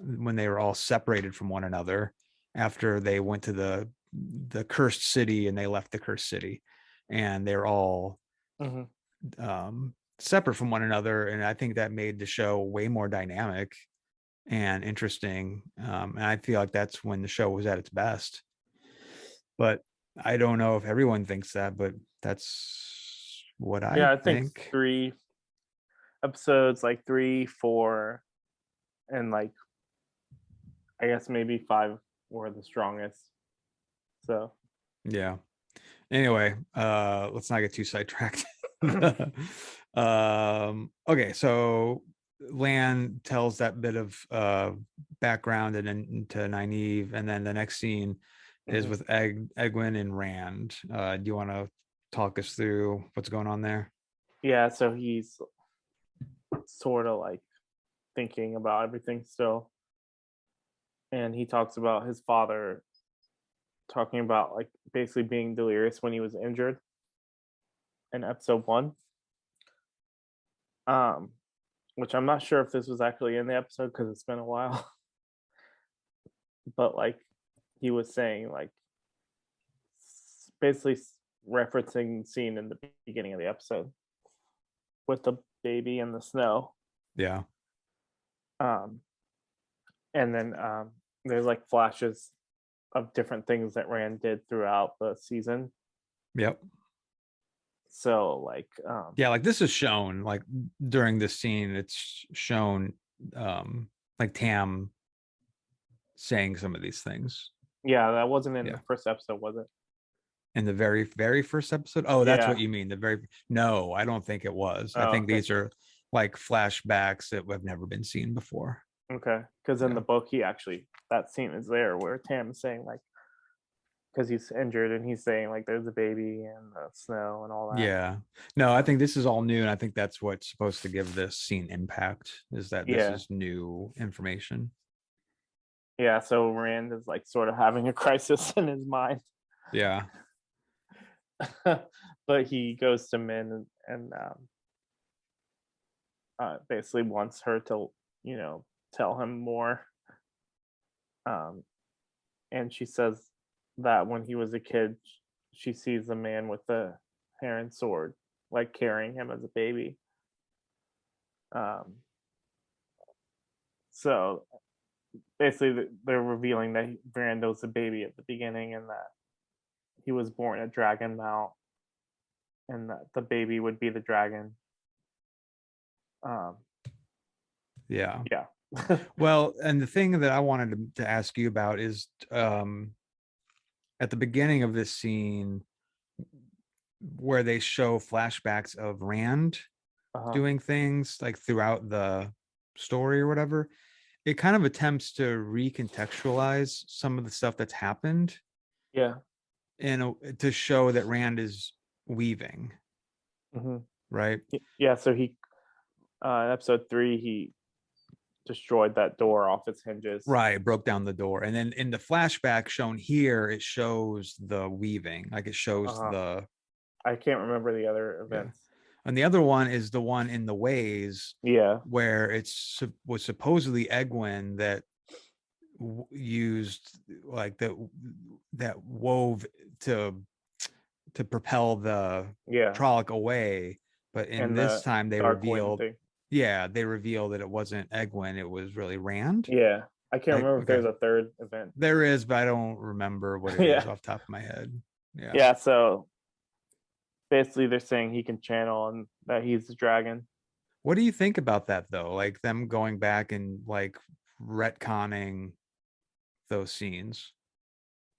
Speaker 1: when they were all separated from one another after they went to the cursed city and they left the cursed city, and they're all
Speaker 2: Hmm.
Speaker 1: separate from one another, and I think that made the show way more dynamic and interesting. And I feel like that's when the show was at its best. But I don't know if everyone thinks that, but that's what I
Speaker 2: Yeah, I think
Speaker 1: think.
Speaker 2: 3 episodes, like 3, 4, and like I guess maybe 5 were the strongest. So
Speaker 1: Yeah. Anyway, let's not get too sidetracked. Okay, so Lan tells that bit of background and then to Nynaeve, and then the next scene is
Speaker 2: mhm.
Speaker 1: with Egwin and Rand. Do you want to talk us through what's going on there?
Speaker 2: Yeah, so he's sort of like thinking about everything still, and he talks about his father talking about like basically being delirious when he was injured in episode 1. Um, which I'm not sure if this was actually in the episode because it's been a while, but like he was saying like basically referencing scene in the beginning of the episode with the baby in the snow.
Speaker 1: Yeah.
Speaker 2: Um, and then there's like flashes of different things that Rand did throughout the season.
Speaker 1: Yep.
Speaker 2: So like
Speaker 1: Yeah, like this is shown like during this scene, it's shown like Tam saying some of these things.
Speaker 2: yeah, that wasn't in
Speaker 1: Yeah.
Speaker 2: the first episode, was it?
Speaker 1: In the very, very first episode. Oh, that's
Speaker 2: Yeah.
Speaker 1: what you mean. The very no, I don't think it was. I
Speaker 2: Oh,
Speaker 1: think
Speaker 2: okay.
Speaker 1: these are like flashbacks that have never been seen before.
Speaker 2: Okay. Because in
Speaker 1: Yeah.
Speaker 2: the book, he actually that scene is there where Tam is saying like because he's injured and he's saying like there's a baby and the snow and all that.
Speaker 1: Yeah. No, I think this is all new, and I think that's what's supposed to give this scene impact, is that this
Speaker 2: Yeah.
Speaker 1: is new information.
Speaker 2: Yeah. So Rand is like sort of having a crisis in his mind.
Speaker 1: Yeah.
Speaker 2: But he goes to Min and basically wants her to, tell him more. Um, and she says that when he was a kid, she sees a man with a heron sword, like carrying him as a baby. Um, so basically, they're revealing that Brando's a baby at the beginning, and that he was born at Dragon Mount, and that the baby would be the dragon. Um,
Speaker 1: Yeah.
Speaker 2: yeah.
Speaker 1: Well, and the thing that I wanted to ask you about is at the beginning of this scene where they show flashbacks of Rand
Speaker 2: Uh-huh.
Speaker 1: doing things like throughout the story or whatever, it kind of attempts to recontextualize some of the stuff that's happened
Speaker 2: Yeah.
Speaker 1: and to show that Rand is weaving,
Speaker 2: Hmm.
Speaker 1: right?
Speaker 2: Yeah. So he, episode 3, he destroyed that door off its hinges.
Speaker 1: Right, broke down the door. And then in the flashback shown here, it shows the weaving, like it shows
Speaker 2: Uh-huh.
Speaker 1: the,
Speaker 2: I can't remember the other
Speaker 1: yeah.
Speaker 2: events.
Speaker 1: And the other one is the one in the ways
Speaker 2: Yeah.
Speaker 1: where was supposedly Egwin that used like that wove to propel the
Speaker 2: Yeah.
Speaker 1: Trolloc away, but in
Speaker 2: And
Speaker 1: this
Speaker 2: the
Speaker 1: time they
Speaker 2: dark wind
Speaker 1: revealed,
Speaker 2: thing.
Speaker 1: yeah, they revealed that it wasn't Egwin, it was really Rand.
Speaker 2: Yeah. I can't
Speaker 1: Like,
Speaker 2: remember if
Speaker 1: okay,
Speaker 2: there's a third event.
Speaker 1: there is, but I don't remember what it is
Speaker 2: Yeah.
Speaker 1: off the top of my head. Yeah.
Speaker 2: Yeah. So basically, they're saying he can channel and that he's the dragon.
Speaker 1: What do you think about that though? Like them going back and like retconning those scenes.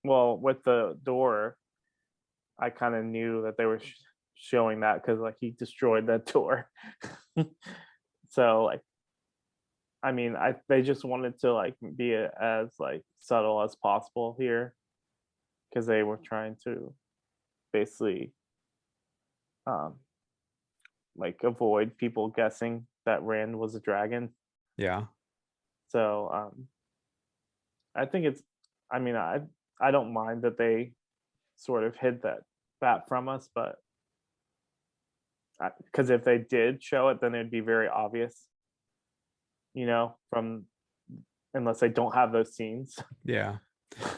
Speaker 2: Well, with the door, I kind of knew that they were showing that because like he destroyed that door. So like I mean, they just wanted to like be as like subtle as possible here because they were trying to basically um like avoid people guessing that Rand was a dragon.
Speaker 1: Yeah.
Speaker 2: So I think it's I mean I don't mind that they sort of hid that from us, but because if they did show it, then it'd be very obvious, from unless they don't have those scenes.
Speaker 1: Yeah.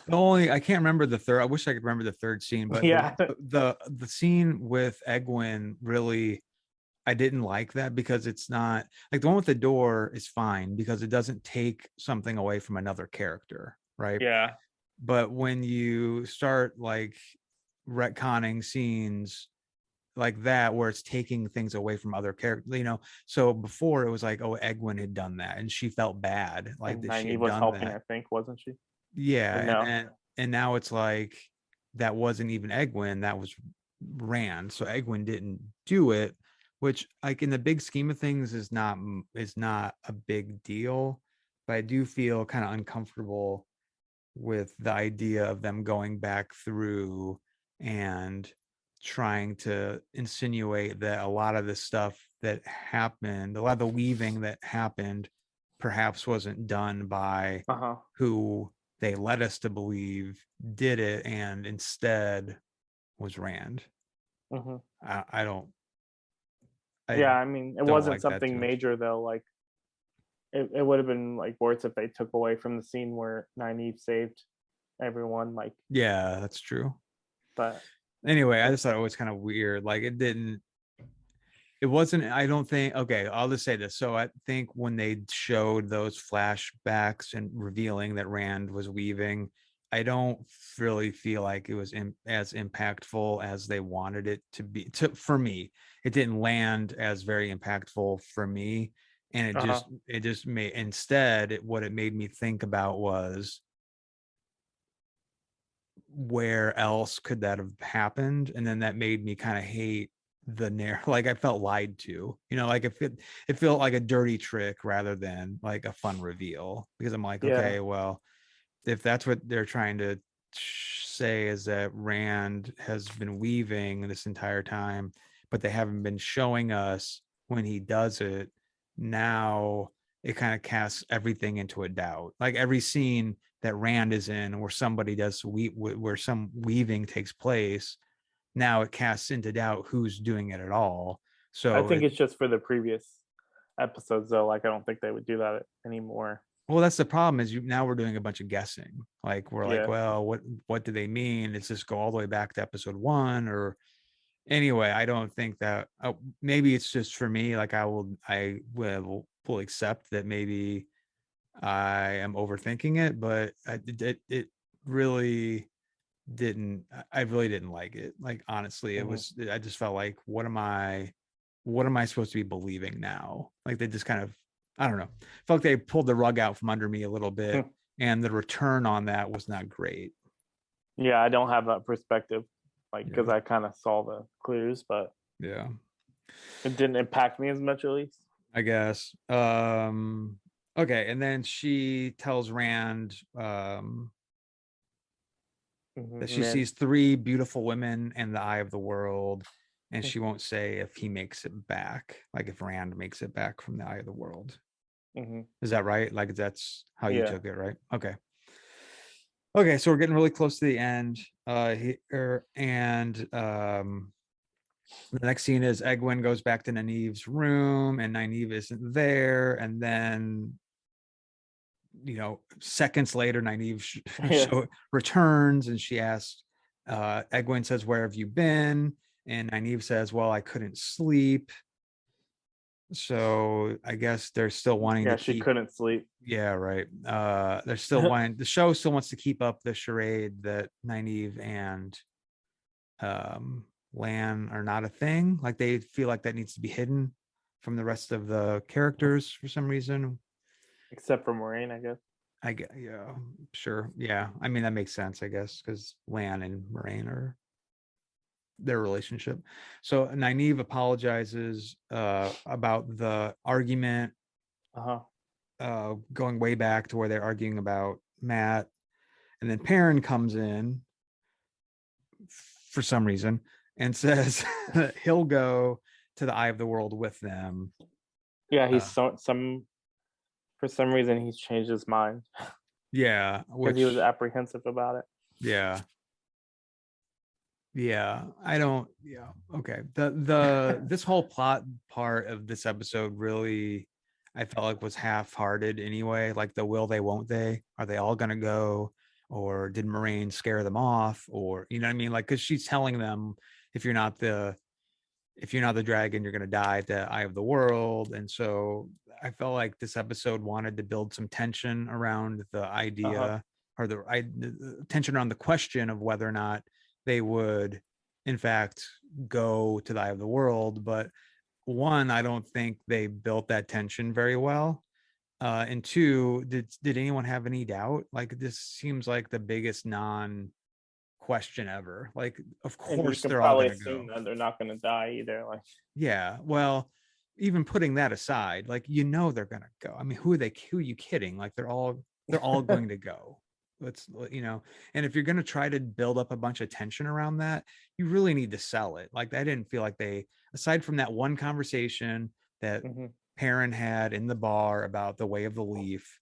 Speaker 1: The only I can't remember the third. I wish I could remember the third scene, but
Speaker 2: Yeah,
Speaker 1: the scene with Egwin really I didn't like that because it's not like the one with the door is fine because it doesn't take something away from another character, right?
Speaker 2: yeah,
Speaker 1: But when you start like retconning scenes like that where it's taking things away from other characters, so before it was like, oh, Egwin had done that and she felt bad like
Speaker 2: and
Speaker 1: that she
Speaker 2: Nynaeve
Speaker 1: had
Speaker 2: was
Speaker 1: done
Speaker 2: helping,
Speaker 1: that.
Speaker 2: I think, wasn't she?
Speaker 1: Yeah,
Speaker 2: Or
Speaker 1: and
Speaker 2: no?
Speaker 1: then and now it's like that wasn't even Egwin, that was Rand. So Egwin didn't do it, which like in the big scheme of things is not a big deal, but I do feel kind of uncomfortable with the idea of them going back through and trying to insinuate that a lot of the stuff that happened, a lot of the weaving that happened, perhaps wasn't done by
Speaker 2: Uh huh.
Speaker 1: who they led us to believe did it and instead was Rand.
Speaker 2: Hmm.
Speaker 1: I don't I
Speaker 2: Yeah, I mean, it
Speaker 1: don't
Speaker 2: wasn't
Speaker 1: like that
Speaker 2: something
Speaker 1: too much.
Speaker 2: major though. Like it would have been like worse if they took away from the scene where Nynaeve saved everyone. Like,
Speaker 1: Yeah, that's true.
Speaker 2: but
Speaker 1: Anyway, I
Speaker 2: it,
Speaker 1: just thought it was kind of weird. Like it wasn't, I don't think, okay, I'll just say this. So I think when they showed those flashbacks and revealing that Rand was weaving, I don't really feel like it was as impactful as they wanted it to be for me. It didn't land as very impactful for me. And
Speaker 2: uh huh.
Speaker 1: it just made, instead, what it made me think about was where else could that have happened? And then that made me kind of hate the narrative. Like I felt lied to, like it felt like a dirty trick rather than like a fun reveal because I'm like,
Speaker 2: Yeah.
Speaker 1: okay, well, if that's what they're trying to say is that Rand has been weaving this entire time, but they haven't been showing us when he does it. Now it kind of casts everything into a doubt. Like every scene that Rand is in, where somebody does where some weaving takes place, now it casts into doubt who's doing it at all.
Speaker 2: I
Speaker 1: So
Speaker 2: think it's just for the previous episodes though. Like I don't think they would do that anymore.
Speaker 1: well, that's the problem is now we're doing a bunch of guessing. Like we're like,
Speaker 2: Yeah.
Speaker 1: well, what do they mean? It's just go all the way back to episode 1 or anyway, I don't think that maybe it's just for me like I will accept that maybe I am overthinking it, but it really didn't I really didn't like it. Like honestly, it
Speaker 2: Hmm.
Speaker 1: was I just felt like what am I supposed to be believing now? Like they just kind of I don't know. Felt like they pulled the rug out from under me a little bit and the return on that was not great.
Speaker 2: Yeah, I don't have that perspective, like because
Speaker 1: Yeah.
Speaker 2: I kind of saw the clues, but
Speaker 1: Yeah.
Speaker 2: it didn't impact me as much, at least.
Speaker 1: I guess. Okay, and then she tells Rand that
Speaker 2: Hmm.
Speaker 1: she
Speaker 2: Man.
Speaker 1: sees 3 beautiful women in the eye of the world, and she won't say if he makes it back, like if Rand makes it back from the eye of the world.
Speaker 2: Hmm.
Speaker 1: Is that right? Like that's how you
Speaker 2: Yeah.
Speaker 1: took it, right? Okay. Okay, so we're getting really close to the end. And the next scene is Egwin goes back to Nynaeve's room, and Nynaeve isn't there, and then seconds later, Nynaeve
Speaker 2: Yeah.
Speaker 1: returns and she asks, Egwene says, "Where have you been?" And Nynaeve says, "Well, I couldn't sleep." So I guess they're still wanting to
Speaker 2: Yeah. She
Speaker 1: keep,
Speaker 2: couldn't sleep.
Speaker 1: yeah, right. They're still wanting, the show still wants to keep up the charade that Nynaeve and um, Lan are not a thing. Like they feel like that needs to be hidden from the rest of the characters for some reason.
Speaker 2: Except for Moraine, I guess.
Speaker 1: I get, yeah, sure. Yeah. I mean, that makes sense, I guess, because Lan and Moraine are their relationship. So Nynaeve apologizes about the argument
Speaker 2: Uh huh.
Speaker 1: going way back to where they're arguing about Matt, and then Perrin comes in for some reason and says that he'll go to the Eye of the World with them.
Speaker 2: Yeah,
Speaker 1: Uh,
Speaker 2: he's some for some reason he's changed his mind
Speaker 1: yeah,
Speaker 2: because he was
Speaker 1: which
Speaker 2: apprehensive about it.
Speaker 1: yeah, yeah, I don't. Yeah, okay. The this whole plot part of this episode really, I felt like was half-hearted anyway. Like the will they, won't they? Are they all gonna go, or did Moraine scare them off, or you know what I mean? Like, because she's telling them if you're not the dragon, you're gonna die at the Eye of the World, and so I felt like this episode wanted to build some tension around the
Speaker 2: Uh-huh.
Speaker 1: idea or the tension around the question of whether or not they would in fact go to the Eye of the World. But one, I don't think they built that tension very well. And two, did anyone have any doubt? Like, this seems like the biggest non question ever. Like, of
Speaker 2: And you
Speaker 1: course
Speaker 2: can
Speaker 1: they're all
Speaker 2: probably
Speaker 1: gonna
Speaker 2: assume
Speaker 1: go.
Speaker 2: that they're not going to die either. Like,
Speaker 1: Yeah, well, even putting that aside, like, they're gonna go. I mean, who are you kidding? Like, they're all going to go. Let's, and if you're gonna try to build up a bunch of tension around that, you really need to sell it. Like, I didn't feel like they, aside from that one conversation that
Speaker 2: hmm
Speaker 1: Perrin had in the bar about the way of the leaf,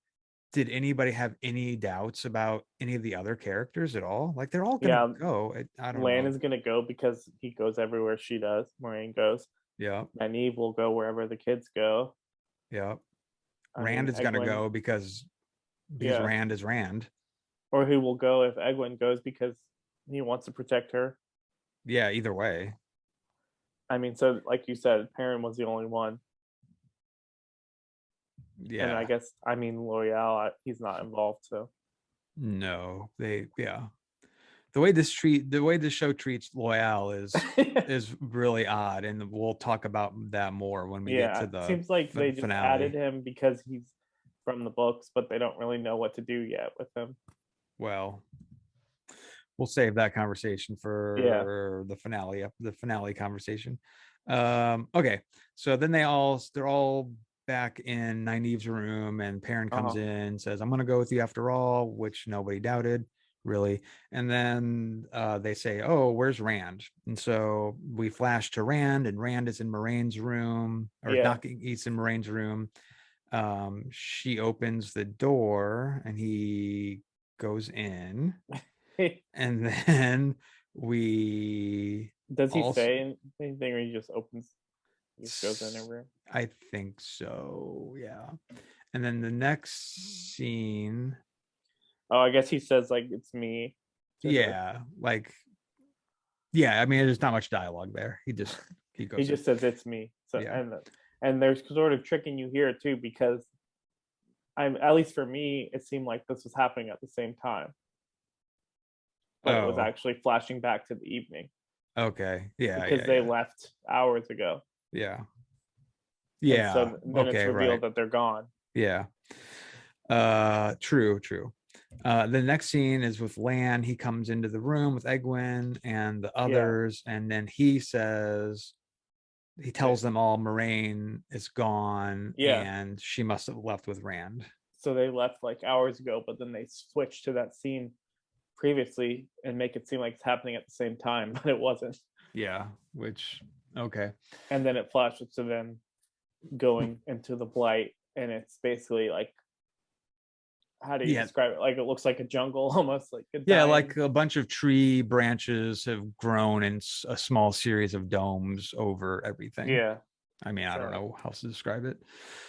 Speaker 1: did anybody have any doubts about any of the other characters at all? Like, they're all gonna
Speaker 2: yeah,
Speaker 1: go. I don't
Speaker 2: Lan
Speaker 1: know.
Speaker 2: is going to go because he goes everywhere she does. Moraine goes.
Speaker 1: Yeah,
Speaker 2: And Eve will go wherever the kids go.
Speaker 1: yeah.
Speaker 2: I
Speaker 1: Rand
Speaker 2: mean,
Speaker 1: is gonna
Speaker 2: Egwin,
Speaker 1: go because
Speaker 2: yeah.
Speaker 1: Rand is Rand.
Speaker 2: Or who will go if Egwin goes because he wants to protect her.
Speaker 1: Yeah, either way.
Speaker 2: I mean, so like you said, Perrin was the only one. And I
Speaker 1: Yeah.
Speaker 2: guess, I mean, L'Oreal, he's not involved. So,
Speaker 1: No, yeah. The way this show treats Loyal is really odd, and we'll talk about that more when we get
Speaker 2: yeah,
Speaker 1: to
Speaker 2: it
Speaker 1: the
Speaker 2: seems like they just added
Speaker 1: finale.
Speaker 2: him because he's from the books, but they don't really know what to do yet with him.
Speaker 1: Well, we'll save that conversation
Speaker 2: Yeah.
Speaker 1: for the finale conversation. Okay, so then they're all back in Nynaeve's room, and Perrin
Speaker 2: Uh
Speaker 1: comes
Speaker 2: huh.
Speaker 1: in and says, I'm gonna go with you after all, which nobody doubted, really. And then they say, oh, where's Rand? And so we flash to Rand, and Rand is in Moraine's room, or
Speaker 2: Yeah.
Speaker 1: knocking East in Moraine's room. She opens the door and he goes in, and then we
Speaker 2: Does he
Speaker 1: also,
Speaker 2: say anything, or he just opens, he just goes in everywhere?
Speaker 1: I think so, yeah. And then the next scene,
Speaker 2: Oh, I guess he says like it's me to her.
Speaker 1: yeah, like, yeah, I mean, there's not much dialogue there. He
Speaker 2: He
Speaker 1: goes in.
Speaker 2: just says it's me. So
Speaker 1: Yeah.
Speaker 2: and they're sort of tricking you here too because I'm, at least for me, it seemed like this was happening at the same time, but it was
Speaker 1: Oh,
Speaker 2: actually flashing back to the evening
Speaker 1: okay. Yeah,
Speaker 2: because
Speaker 1: yeah,
Speaker 2: they
Speaker 1: yeah.
Speaker 2: left hours ago,
Speaker 1: Yeah.
Speaker 2: and
Speaker 1: Yeah.
Speaker 2: so then it's
Speaker 1: Okay,
Speaker 2: revealed
Speaker 1: right.
Speaker 2: that they're gone.
Speaker 1: Yeah. True. The next scene is with Lan. He comes into the room with Egwin and the
Speaker 2: Yeah,
Speaker 1: others, and then he tells
Speaker 2: they,
Speaker 1: them all Moraine is gone
Speaker 2: yeah.
Speaker 1: and she must have left with Rand.
Speaker 2: So they left like hours ago, but then they switched to that scene previously and make it seem like it's happening at the same time, but it wasn't.
Speaker 1: Yeah, which, okay.
Speaker 2: And then it flashes to them going into the blight, and it's basically like, how do you
Speaker 1: Yeah.
Speaker 2: describe it? Like it looks like a jungle, almost like a
Speaker 1: Yeah,
Speaker 2: dying.
Speaker 1: like a bunch of tree branches have grown in a small series of domes over everything.
Speaker 2: Yeah.
Speaker 1: I mean, I don't
Speaker 2: So
Speaker 1: know how else to describe it.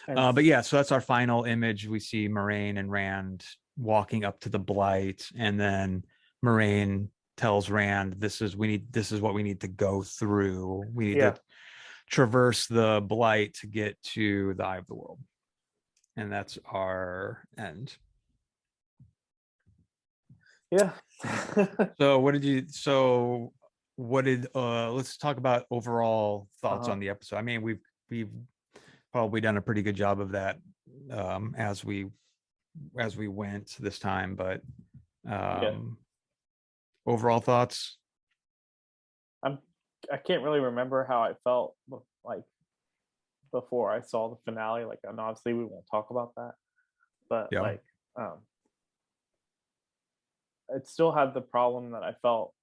Speaker 2: and
Speaker 1: But yeah, so that's our final image. We see Moraine and Rand walking up to the blight, and then Moraine tells Rand, this is what we need to go through. We need to
Speaker 2: yeah,
Speaker 1: traverse the blight to get to the Eye of the World. And that's our end.
Speaker 2: yeah.
Speaker 1: So what did let's talk about overall thoughts
Speaker 2: uh-huh.
Speaker 1: on the episode. I mean, we've probably done a pretty good job of that as we went this time, but
Speaker 2: Yeah.
Speaker 1: um overall thoughts.
Speaker 2: I'm I can't really remember how I felt like before I saw the finale. Like, and obviously we won't talk about that. but
Speaker 1: Yeah.
Speaker 2: like it still had the problem that I felt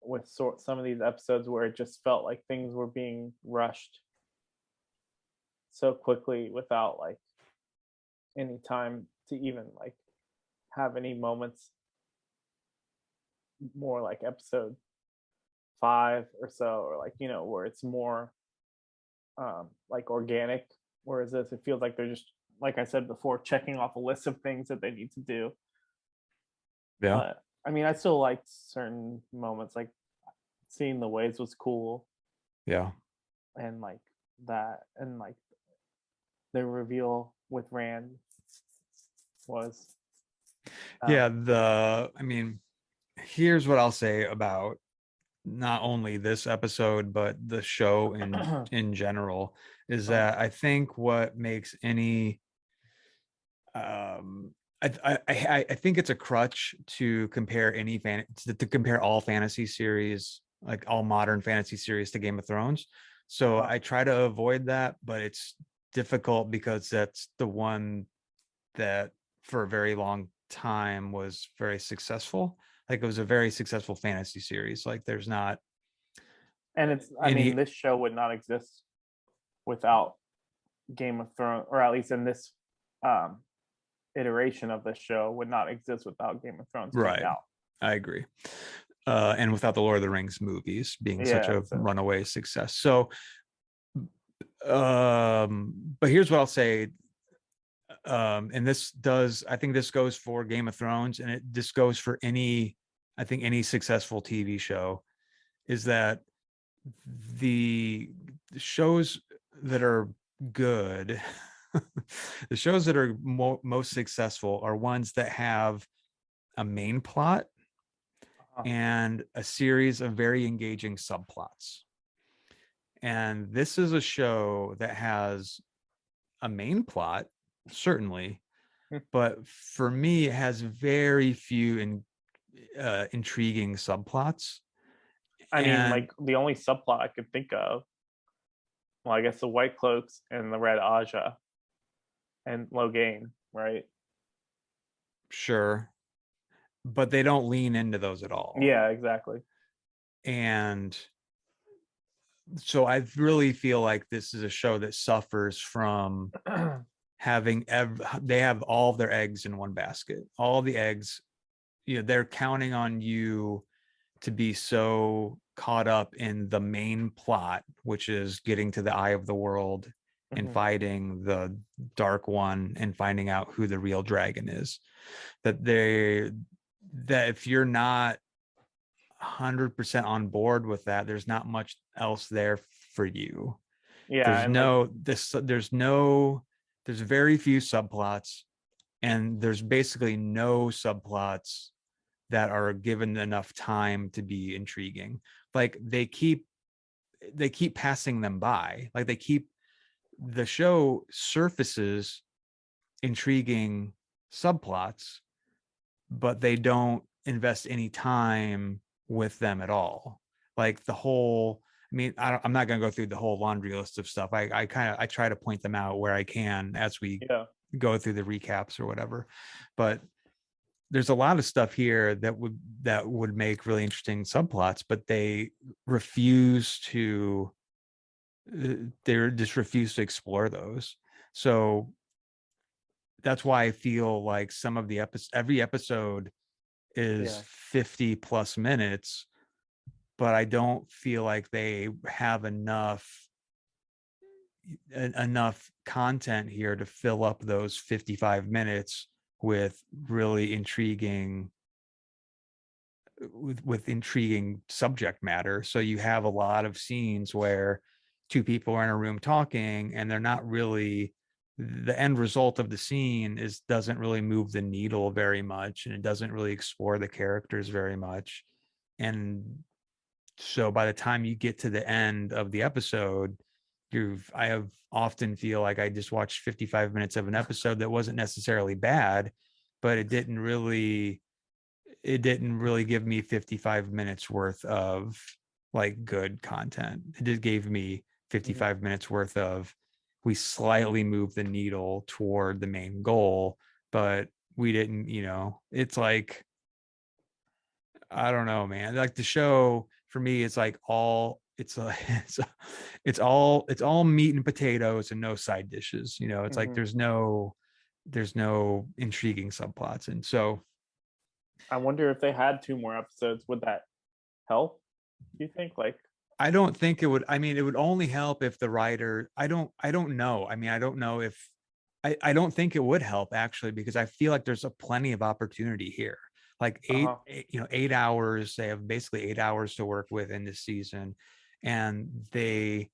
Speaker 2: with some of these episodes where it just felt like things were being rushed so quickly without like any time to even like have any moments, more like episode 5 or so, or like, where it's more like organic, whereas this, it feels like they're just, like I said before, checking off a list of things that they need to do.
Speaker 1: Yeah.
Speaker 2: But I mean, I still liked certain moments, like seeing the waves was cool,
Speaker 1: Yeah.
Speaker 2: and like that, and like the reveal with Rand was
Speaker 1: Yeah.
Speaker 2: um
Speaker 1: I mean, here's what I'll say about not only this episode, but the show in general, is that I think what makes any I think it's a crutch to compare to compare all fantasy series, like all modern fantasy series, to Game of Thrones. So I try to avoid that, but it's difficult because that's the one that for a very long time was very successful. Like it was a very successful fantasy series. Like there's not
Speaker 2: and it's, I mean,
Speaker 1: any
Speaker 2: this show would not exist without Game of Thrones, or at least in this um iteration of the show would not exist without Game of Thrones coming
Speaker 1: right.
Speaker 2: out.
Speaker 1: I agree. And without the Lord of the Rings movies being such
Speaker 2: Yeah,
Speaker 1: a
Speaker 2: so
Speaker 1: runaway success. So but here's what I'll say. And I think this goes for Game of Thrones, and this goes for I think any successful TV show, is that the shows that are good, the shows that are most successful are ones that have a main plot and a series of very engaging subplots. And this is a show that has a main plot, certainly, but for me, it has very few intriguing subplots.
Speaker 2: I mean,
Speaker 1: And
Speaker 2: like the only subplot I could think of, well, I guess the White Cloaks and the Red Aja and Logain, right?
Speaker 1: sure, but they don't lean into those at all.
Speaker 2: Yeah, exactly.
Speaker 1: And so I really feel like this is a show that suffers from having they have all of their eggs in one basket. All the eggs, they're counting on you to be so caught up in the main plot, which is getting to the eye of the world and fighting the dark one and finding out who the real dragon is, that if you're not 100% on board with that, there's not much else there for you.
Speaker 2: Yeah, and like
Speaker 1: There's very few subplots, and there's basically no subplots that are given enough time to be intriguing. Like they keep passing them by. Like the show surfaces intriguing subplots, but they don't invest any time with them at all. Like I mean, I'm not going to go through the whole laundry list of stuff. I try to point them out where I can as we
Speaker 2: yeah,
Speaker 1: go through the recaps or whatever. But there's a lot of stuff here that would make really interesting subplots, but they just refuse to explore those. So that's why I feel like every episode is
Speaker 2: yeah,
Speaker 1: 50 plus minutes, but I don't feel like they have enough content here to fill up those 55 minutes with really intriguing intriguing subject matter. So you have a lot of scenes where two people are in a room talking and they're not really, the end result of the scene doesn't really move the needle very much, and it doesn't really explore the characters very much. And so by the time you get to the end of the episode, I have often feel like I just watched 55 minutes of an episode that wasn't necessarily bad, but it didn't really give me 55 minutes worth of like good content. It just gave me 55 minutes worth of, we slightly moved the needle toward the main goal, but we didn't, it's like, I don't know, man. Like the show for me, it's like all it's a, it's all meat and potatoes and no side dishes. It's like
Speaker 2: Hmm.
Speaker 1: there's no intriguing subplots. And so
Speaker 2: I wonder if they had 2 more episodes, would that help? Do you think? Like,
Speaker 1: I don't think it would. I mean, it would only help if the writer, I don't know. I mean, I don't know if I don't think it would help actually, because I feel like there's a plenty of opportunity here. Like
Speaker 2: uh-huh.
Speaker 1: 8 hours, they have basically 8 hours to work with in this season. And they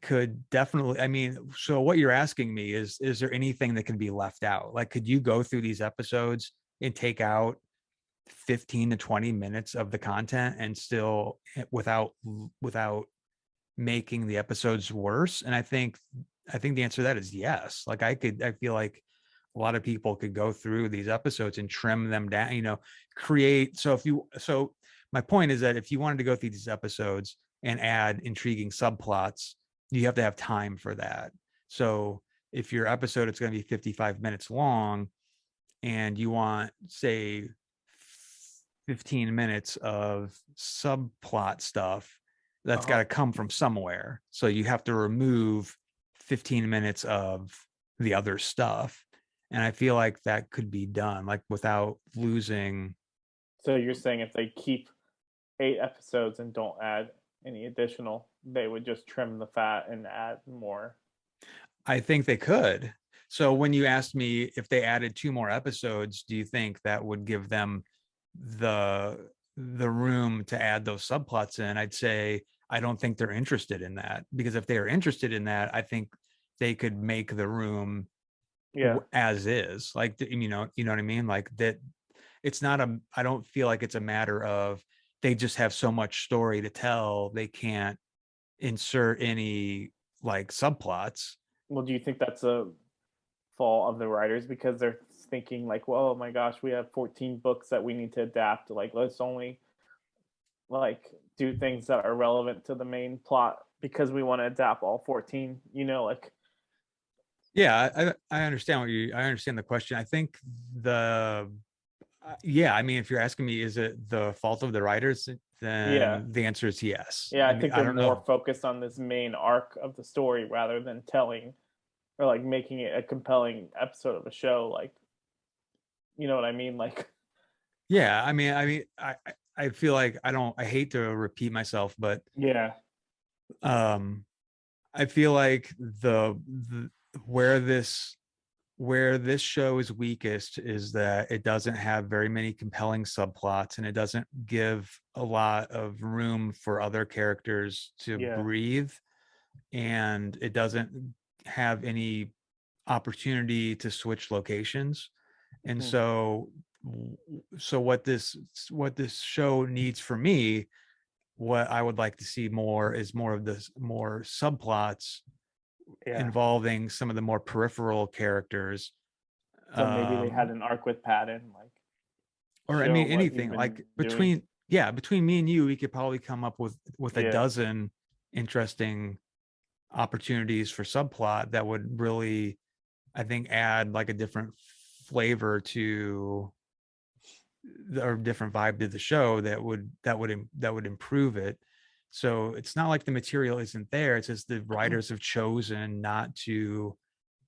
Speaker 1: could definitely, I mean, so what you're asking me is there anything that can be left out? Like, could you go through these episodes and take out 15 to 20 minutes of the content and still without making the episodes worse? And I think the answer to that is yes. Like I feel like a lot of people could go through these episodes and trim them down, create. So my point is that if you wanted to go through these episodes and add intriguing subplots, you have to have time for that. So if your episode is going to be 55 minutes long and you want, say, 15 minutes of subplot stuff, that's got
Speaker 2: Uh-huh.
Speaker 1: to come from somewhere. So you have to remove 15 minutes of the other stuff. And I feel like that could be done like without losing.
Speaker 2: So you're saying if they keep 8 episodes and don't add any additional, they would just trim the fat and add more.
Speaker 1: I think they could. So when you asked me if they added 2 more episodes, do you think that would give them the the room to add those subplots in? I'd say I don't think they're interested in that, because if they are interested in that, I think they could make the room
Speaker 2: Yeah.
Speaker 1: as is. Like you know what I mean? Like that. It's not a. I don't feel like it's a matter of they just have so much story to tell they can't insert any like subplots.
Speaker 2: Well, do you think that's a fault of the writers because they're thinking like, well, oh my gosh, we have 14 books that we need to adapt. Like, let's only like do things that are relevant to the main plot because we want to adapt all 14. Like,
Speaker 1: Yeah, I understand I understand the question. I think the yeah, I mean, if you're asking me, is it the fault of the writers?
Speaker 2: yeah,
Speaker 1: Then the answer is yes.
Speaker 2: yeah.
Speaker 1: I
Speaker 2: I
Speaker 1: mean,
Speaker 2: think
Speaker 1: I
Speaker 2: they're
Speaker 1: don't
Speaker 2: more
Speaker 1: know.
Speaker 2: focused on this main arc of the story rather than telling or like making it a compelling episode of a show. Like, you know what I mean? Like,
Speaker 1: Yeah, I feel like I hate to repeat myself, but
Speaker 2: yeah,
Speaker 1: um, I feel like the where this where this show is weakest is that it doesn't have very many compelling subplots, and it doesn't give a lot of room for other characters to
Speaker 2: yeah,
Speaker 1: breathe, and it doesn't have any opportunity to switch locations. And
Speaker 2: mhm,
Speaker 1: so what this show needs for me, what I would like to see more is more of this, more subplots
Speaker 2: yeah.
Speaker 1: involving some of the more peripheral characters.
Speaker 2: So maybe they had
Speaker 1: um
Speaker 2: an arc with Patton, like
Speaker 1: or I
Speaker 2: show
Speaker 1: mean
Speaker 2: what he's
Speaker 1: anything
Speaker 2: been
Speaker 1: like
Speaker 2: doing.
Speaker 1: between me and you, we could probably come up with a
Speaker 2: Yeah.
Speaker 1: dozen interesting opportunities for subplot that would really, I think, add like a different flavor to or different vibe to the show that would improve it. So it's not like the material isn't there. It's just the writers have chosen not to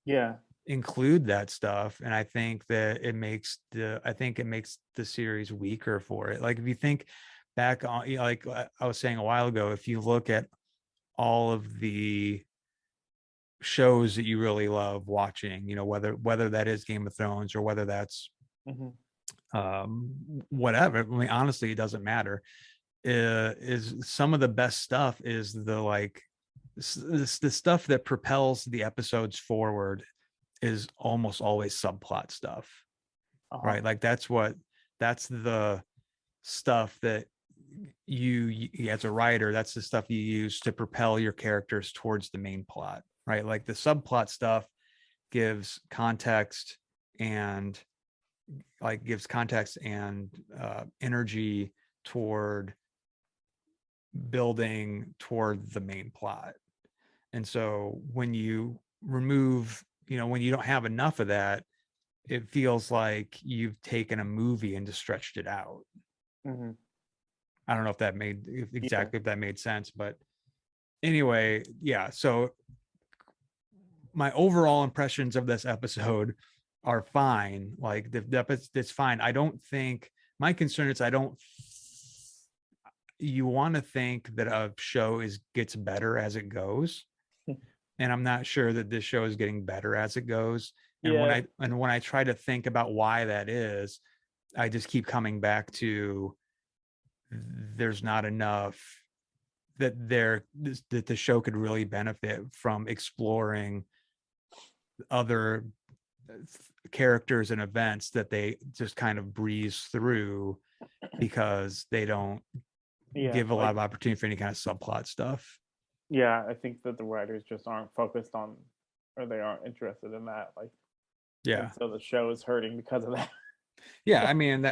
Speaker 2: Yeah.
Speaker 1: include that stuff. And I think it makes the series weaker for it. Like if you think back on, like I was saying a while ago, if you look at all of the shows that you really love watching, whether that is Game of Thrones or whether that's
Speaker 2: Hmm.
Speaker 1: um whatever, I mean honestly it doesn't matter. Is some of the best stuff is the like the stuff that propels the episodes forward is almost always subplot stuff,
Speaker 2: Uh-huh.
Speaker 1: right? Like that's the stuff that as a writer, that's the stuff you use to propel your characters towards the main plot, right? Like the subplot stuff gives context and energy toward building toward the main plot. And so when you remove, when you don't have enough of that, it feels like you've taken a movie and just stretched it out.
Speaker 2: Hmm.
Speaker 1: I don't know if that made
Speaker 2: Yeah.
Speaker 1: exactly if that made sense, but anyway, yeah. So my overall impressions of this episode are fine. Like it's fine. I don't think my concern is I don't. You want to think that a show gets better as it goes, and I'm not sure that this show is getting better as it goes. And
Speaker 2: Yeah.
Speaker 1: when I try to think about why that is, I just keep coming back to there's not enough that the show could really benefit from exploring other characters and events that they just kind of breeze through because they don't
Speaker 2: Yeah.
Speaker 1: give a lot
Speaker 2: Like,
Speaker 1: of opportunity for any kind of subplot stuff.
Speaker 2: yeah, I think that the writers just aren't focused on, or they aren't interested in that. Like, and
Speaker 1: Yeah.
Speaker 2: so the show is hurting because of that.
Speaker 1: Yeah, I mean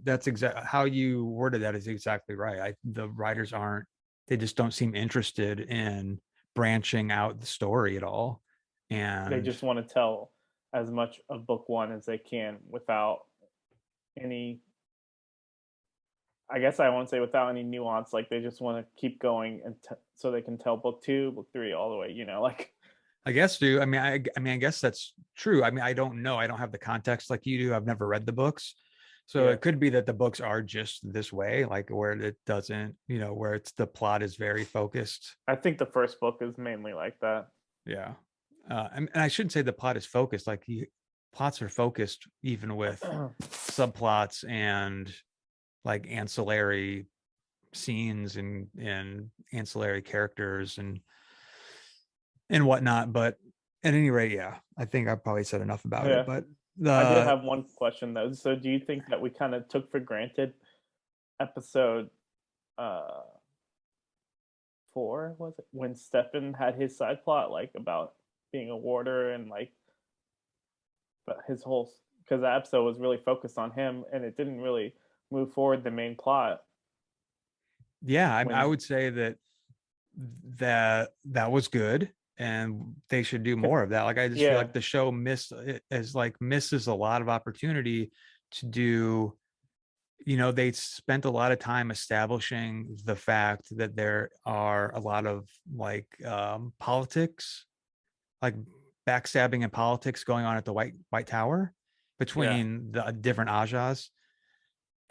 Speaker 1: that's exactly how you worded that is exactly right. The writers aren't they just don't seem interested in branching out the story at all.
Speaker 2: They
Speaker 1: And
Speaker 2: just want to tell as much of book one as they can without any, I guess I won't say without any nuance. Like, they just want to keep going and so they can tell book two, book three, all the way. Like,
Speaker 1: I guess, dude. I mean, I guess that's true. I mean, I don't know. I don't have the context like you do. I've never read the books, so
Speaker 2: yeah,
Speaker 1: it could be that the books are just this way, like where it doesn't, where it's the plot is very focused.
Speaker 2: I think the first book is mainly like that.
Speaker 1: Yeah, and I shouldn't say the plot is focused. Like plots are focused even with subplots and like ancillary scenes and ancillary characters and whatnot. But at any rate, yeah, I think I probably said enough about it.
Speaker 2: Yeah,
Speaker 1: But
Speaker 2: I did
Speaker 1: the
Speaker 2: have one question though. So, do you think that we kind of took for granted episode uh 4, was it, when Stefan had his side plot, like about being a warder, and like, but his whole, because the episode was really focused on him and it didn't really move forward the main plot
Speaker 1: yeah, I
Speaker 2: when,
Speaker 1: would say that was good, and they should do more of that. Like I just feel
Speaker 2: yeah,
Speaker 1: like the show misses a lot of opportunity to do. They spent a lot of time establishing the fact that there are a lot of like politics, like backstabbing and politics going on at the White Tower
Speaker 2: yeah,
Speaker 1: between the different Ajas.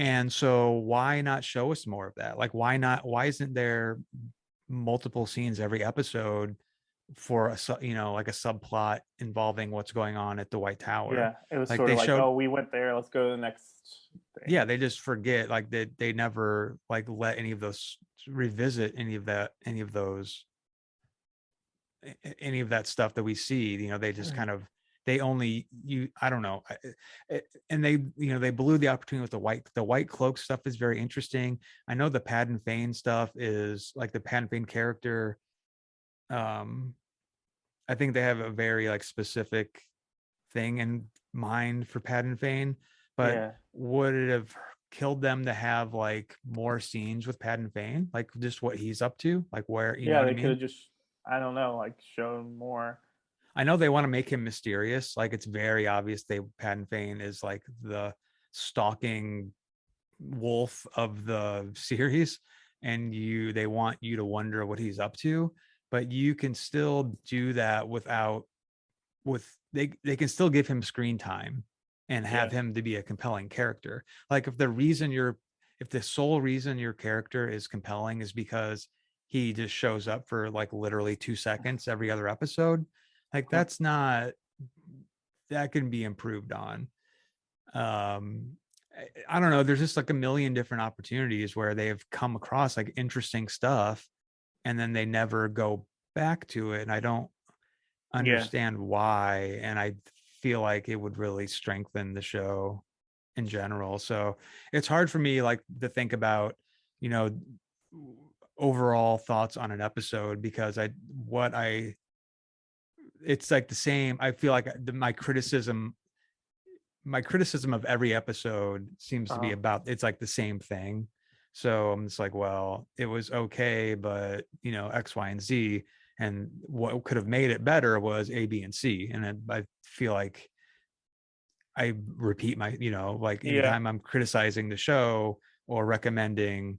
Speaker 1: And so why not show us more of that? Like why isn't there multiple scenes every episode for like a subplot involving what's going on at the White Tower?
Speaker 2: yeah, it was
Speaker 1: Like
Speaker 2: sort of
Speaker 1: they
Speaker 2: like,
Speaker 1: showed
Speaker 2: oh, we went there, let's go to the next thing.
Speaker 1: yeah, they just forget like they never like let any of those revisit any of that stuff that we see. They just kind of they only you I don't know. And they blew the opportunity with the white cloak stuff is very interesting. I know the Padden Fane stuff is like the Padden Fane character. um I think they have a very like specific thing in mind for Padden Fane, but
Speaker 2: Yeah,
Speaker 1: would it have killed them to have like more scenes with Padden Fane, like just what he's up to, like where you know
Speaker 2: yeah,
Speaker 1: what I
Speaker 2: they could
Speaker 1: mean?
Speaker 2: have just, I don't know, like, shown more.
Speaker 1: I know they want to make him mysterious. Like it's very obvious Padden Fane is like the stalking wolf of the series, and they want you to wonder what he's up to, but you can still do that without with they can still give him screen time and have
Speaker 2: Yeah,
Speaker 1: him to be a compelling character. Like if the sole reason your character is compelling is because he just shows up for like literally 2 seconds every other episode, like that can be improved on. um I don't know, there's just like a million different opportunities where they have come across like interesting stuff and then they never go back to it, and I don't
Speaker 2: yeah,
Speaker 1: understand why, and I feel like it would really strengthen the show in general. So it's hard for me like to think about, you know, overall thoughts on an episode because what I it's like the same. I feel like my criticism of every episode seems to be
Speaker 2: uh-huh.
Speaker 1: about it's like the same thing. So I'm just like, well, it was okay, but X, Y, and Z, and what could have made it better was A, B, and C. And I feel like I repeat my, like
Speaker 2: Yeah.
Speaker 1: anytime I'm criticizing the show or recommending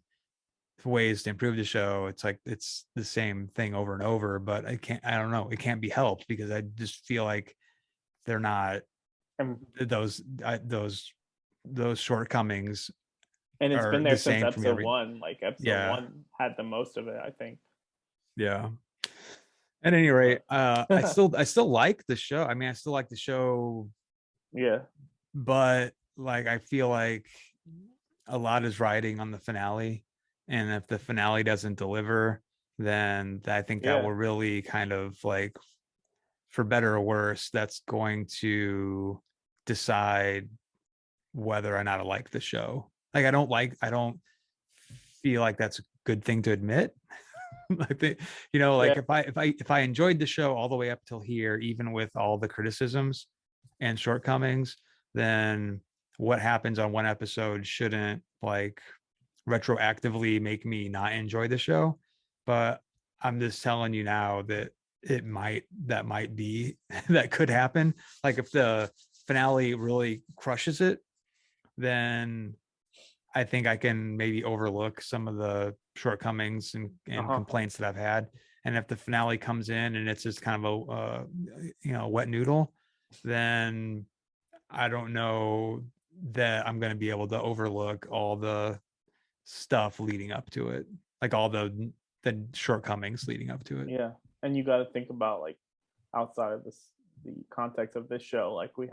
Speaker 1: ways to improve the show, it's like it's the same thing over and over. But I don't know, it can't be helped because I just feel like they're not
Speaker 2: And
Speaker 1: those shortcomings
Speaker 2: it's
Speaker 1: are
Speaker 2: been
Speaker 1: the
Speaker 2: there since
Speaker 1: same from
Speaker 2: episode
Speaker 1: every.
Speaker 2: one. Like episode
Speaker 1: Yeah,
Speaker 2: one had the most of it, I think.
Speaker 1: yeah. At any rate,
Speaker 2: But
Speaker 1: I still like the show. I mean, I still like the show,
Speaker 2: yeah.
Speaker 1: but like I feel like a lot is riding on the finale, and if the finale doesn't deliver, then I think that
Speaker 2: Yeah.
Speaker 1: will really kind of like, for better or worse, that's going to decide whether or not I like the show. Like I don't feel like that's a good thing to admit. I think,
Speaker 2: Yeah.
Speaker 1: like if I enjoyed the show all the way up till here, even with all the criticisms and shortcomings, then what happens on one episode shouldn't like retroactively make me not enjoy the show. But I'm just telling you now that that might be that could happen. Like if the finale really crushes it, then I think I can maybe overlook some of the shortcomings and
Speaker 2: Uh-huh.
Speaker 1: complaints that I've had. And if the finale comes in and it's just kind of wet noodle, then I don't know that I'm going to be able to overlook all the stuff leading up to it, like all the shortcomings leading up to it.
Speaker 2: Yeah. And you got to think about like outside of this, the context of this show, like we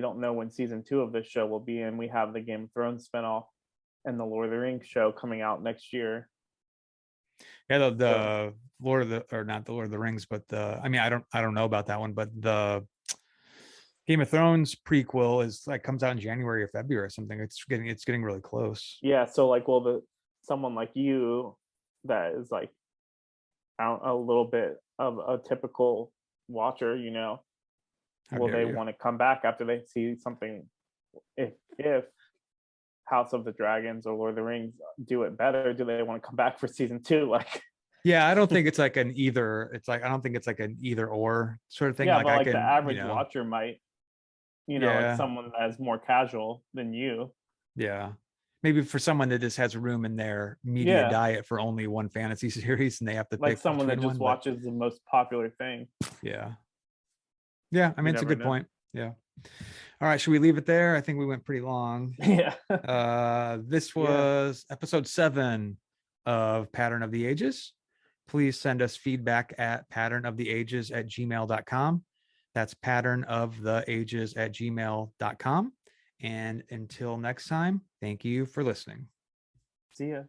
Speaker 2: don't know when season 2 of this show will be, and we have the Game of Thrones spinoff and the Lord of the Rings show coming out next year.
Speaker 1: Yeah,
Speaker 2: So
Speaker 1: the Lord of the, or not the Lord of the Rings, but I mean, I don't know about that one, but the Game of Thrones prequel is like comes out in January or February or something. It's getting really close.
Speaker 2: yeah, so like, will the someone like you that is like a little bit of a typical watcher,
Speaker 1: How
Speaker 2: will
Speaker 1: dare
Speaker 2: they
Speaker 1: you?
Speaker 2: want to come back after they see something? If House of the Dragons or Lord of the Rings do it better, do they want to come back for season 2? Like,
Speaker 1: Yeah, I don't think it's like an either. It's like I don't think it's like an either or sort of thing.
Speaker 2: yeah,
Speaker 1: Like
Speaker 2: but
Speaker 1: I
Speaker 2: like the
Speaker 1: can,
Speaker 2: average watcher might, like
Speaker 1: yeah,
Speaker 2: someone that is more casual than you.
Speaker 1: yeah. Maybe for someone that just has room in their media
Speaker 2: Yeah,
Speaker 1: diet for only one fantasy series and they have to
Speaker 2: like
Speaker 1: pick
Speaker 2: someone that
Speaker 1: between
Speaker 2: just
Speaker 1: one. But
Speaker 2: watches the most popular thing.
Speaker 1: yeah, yeah. I
Speaker 2: You
Speaker 1: mean, it's a
Speaker 2: never
Speaker 1: good
Speaker 2: know.
Speaker 1: point. Yeah. All right, should we leave it there? I think we went pretty long.
Speaker 2: Yeah.
Speaker 1: This
Speaker 2: Yeah.
Speaker 1: was episode 7 of Pattern of the Ages. Please send us feedback at patternoftheages@gmail.com. That's patternoftheages@gmail.com. And until next time, thank you for listening.
Speaker 2: See ya.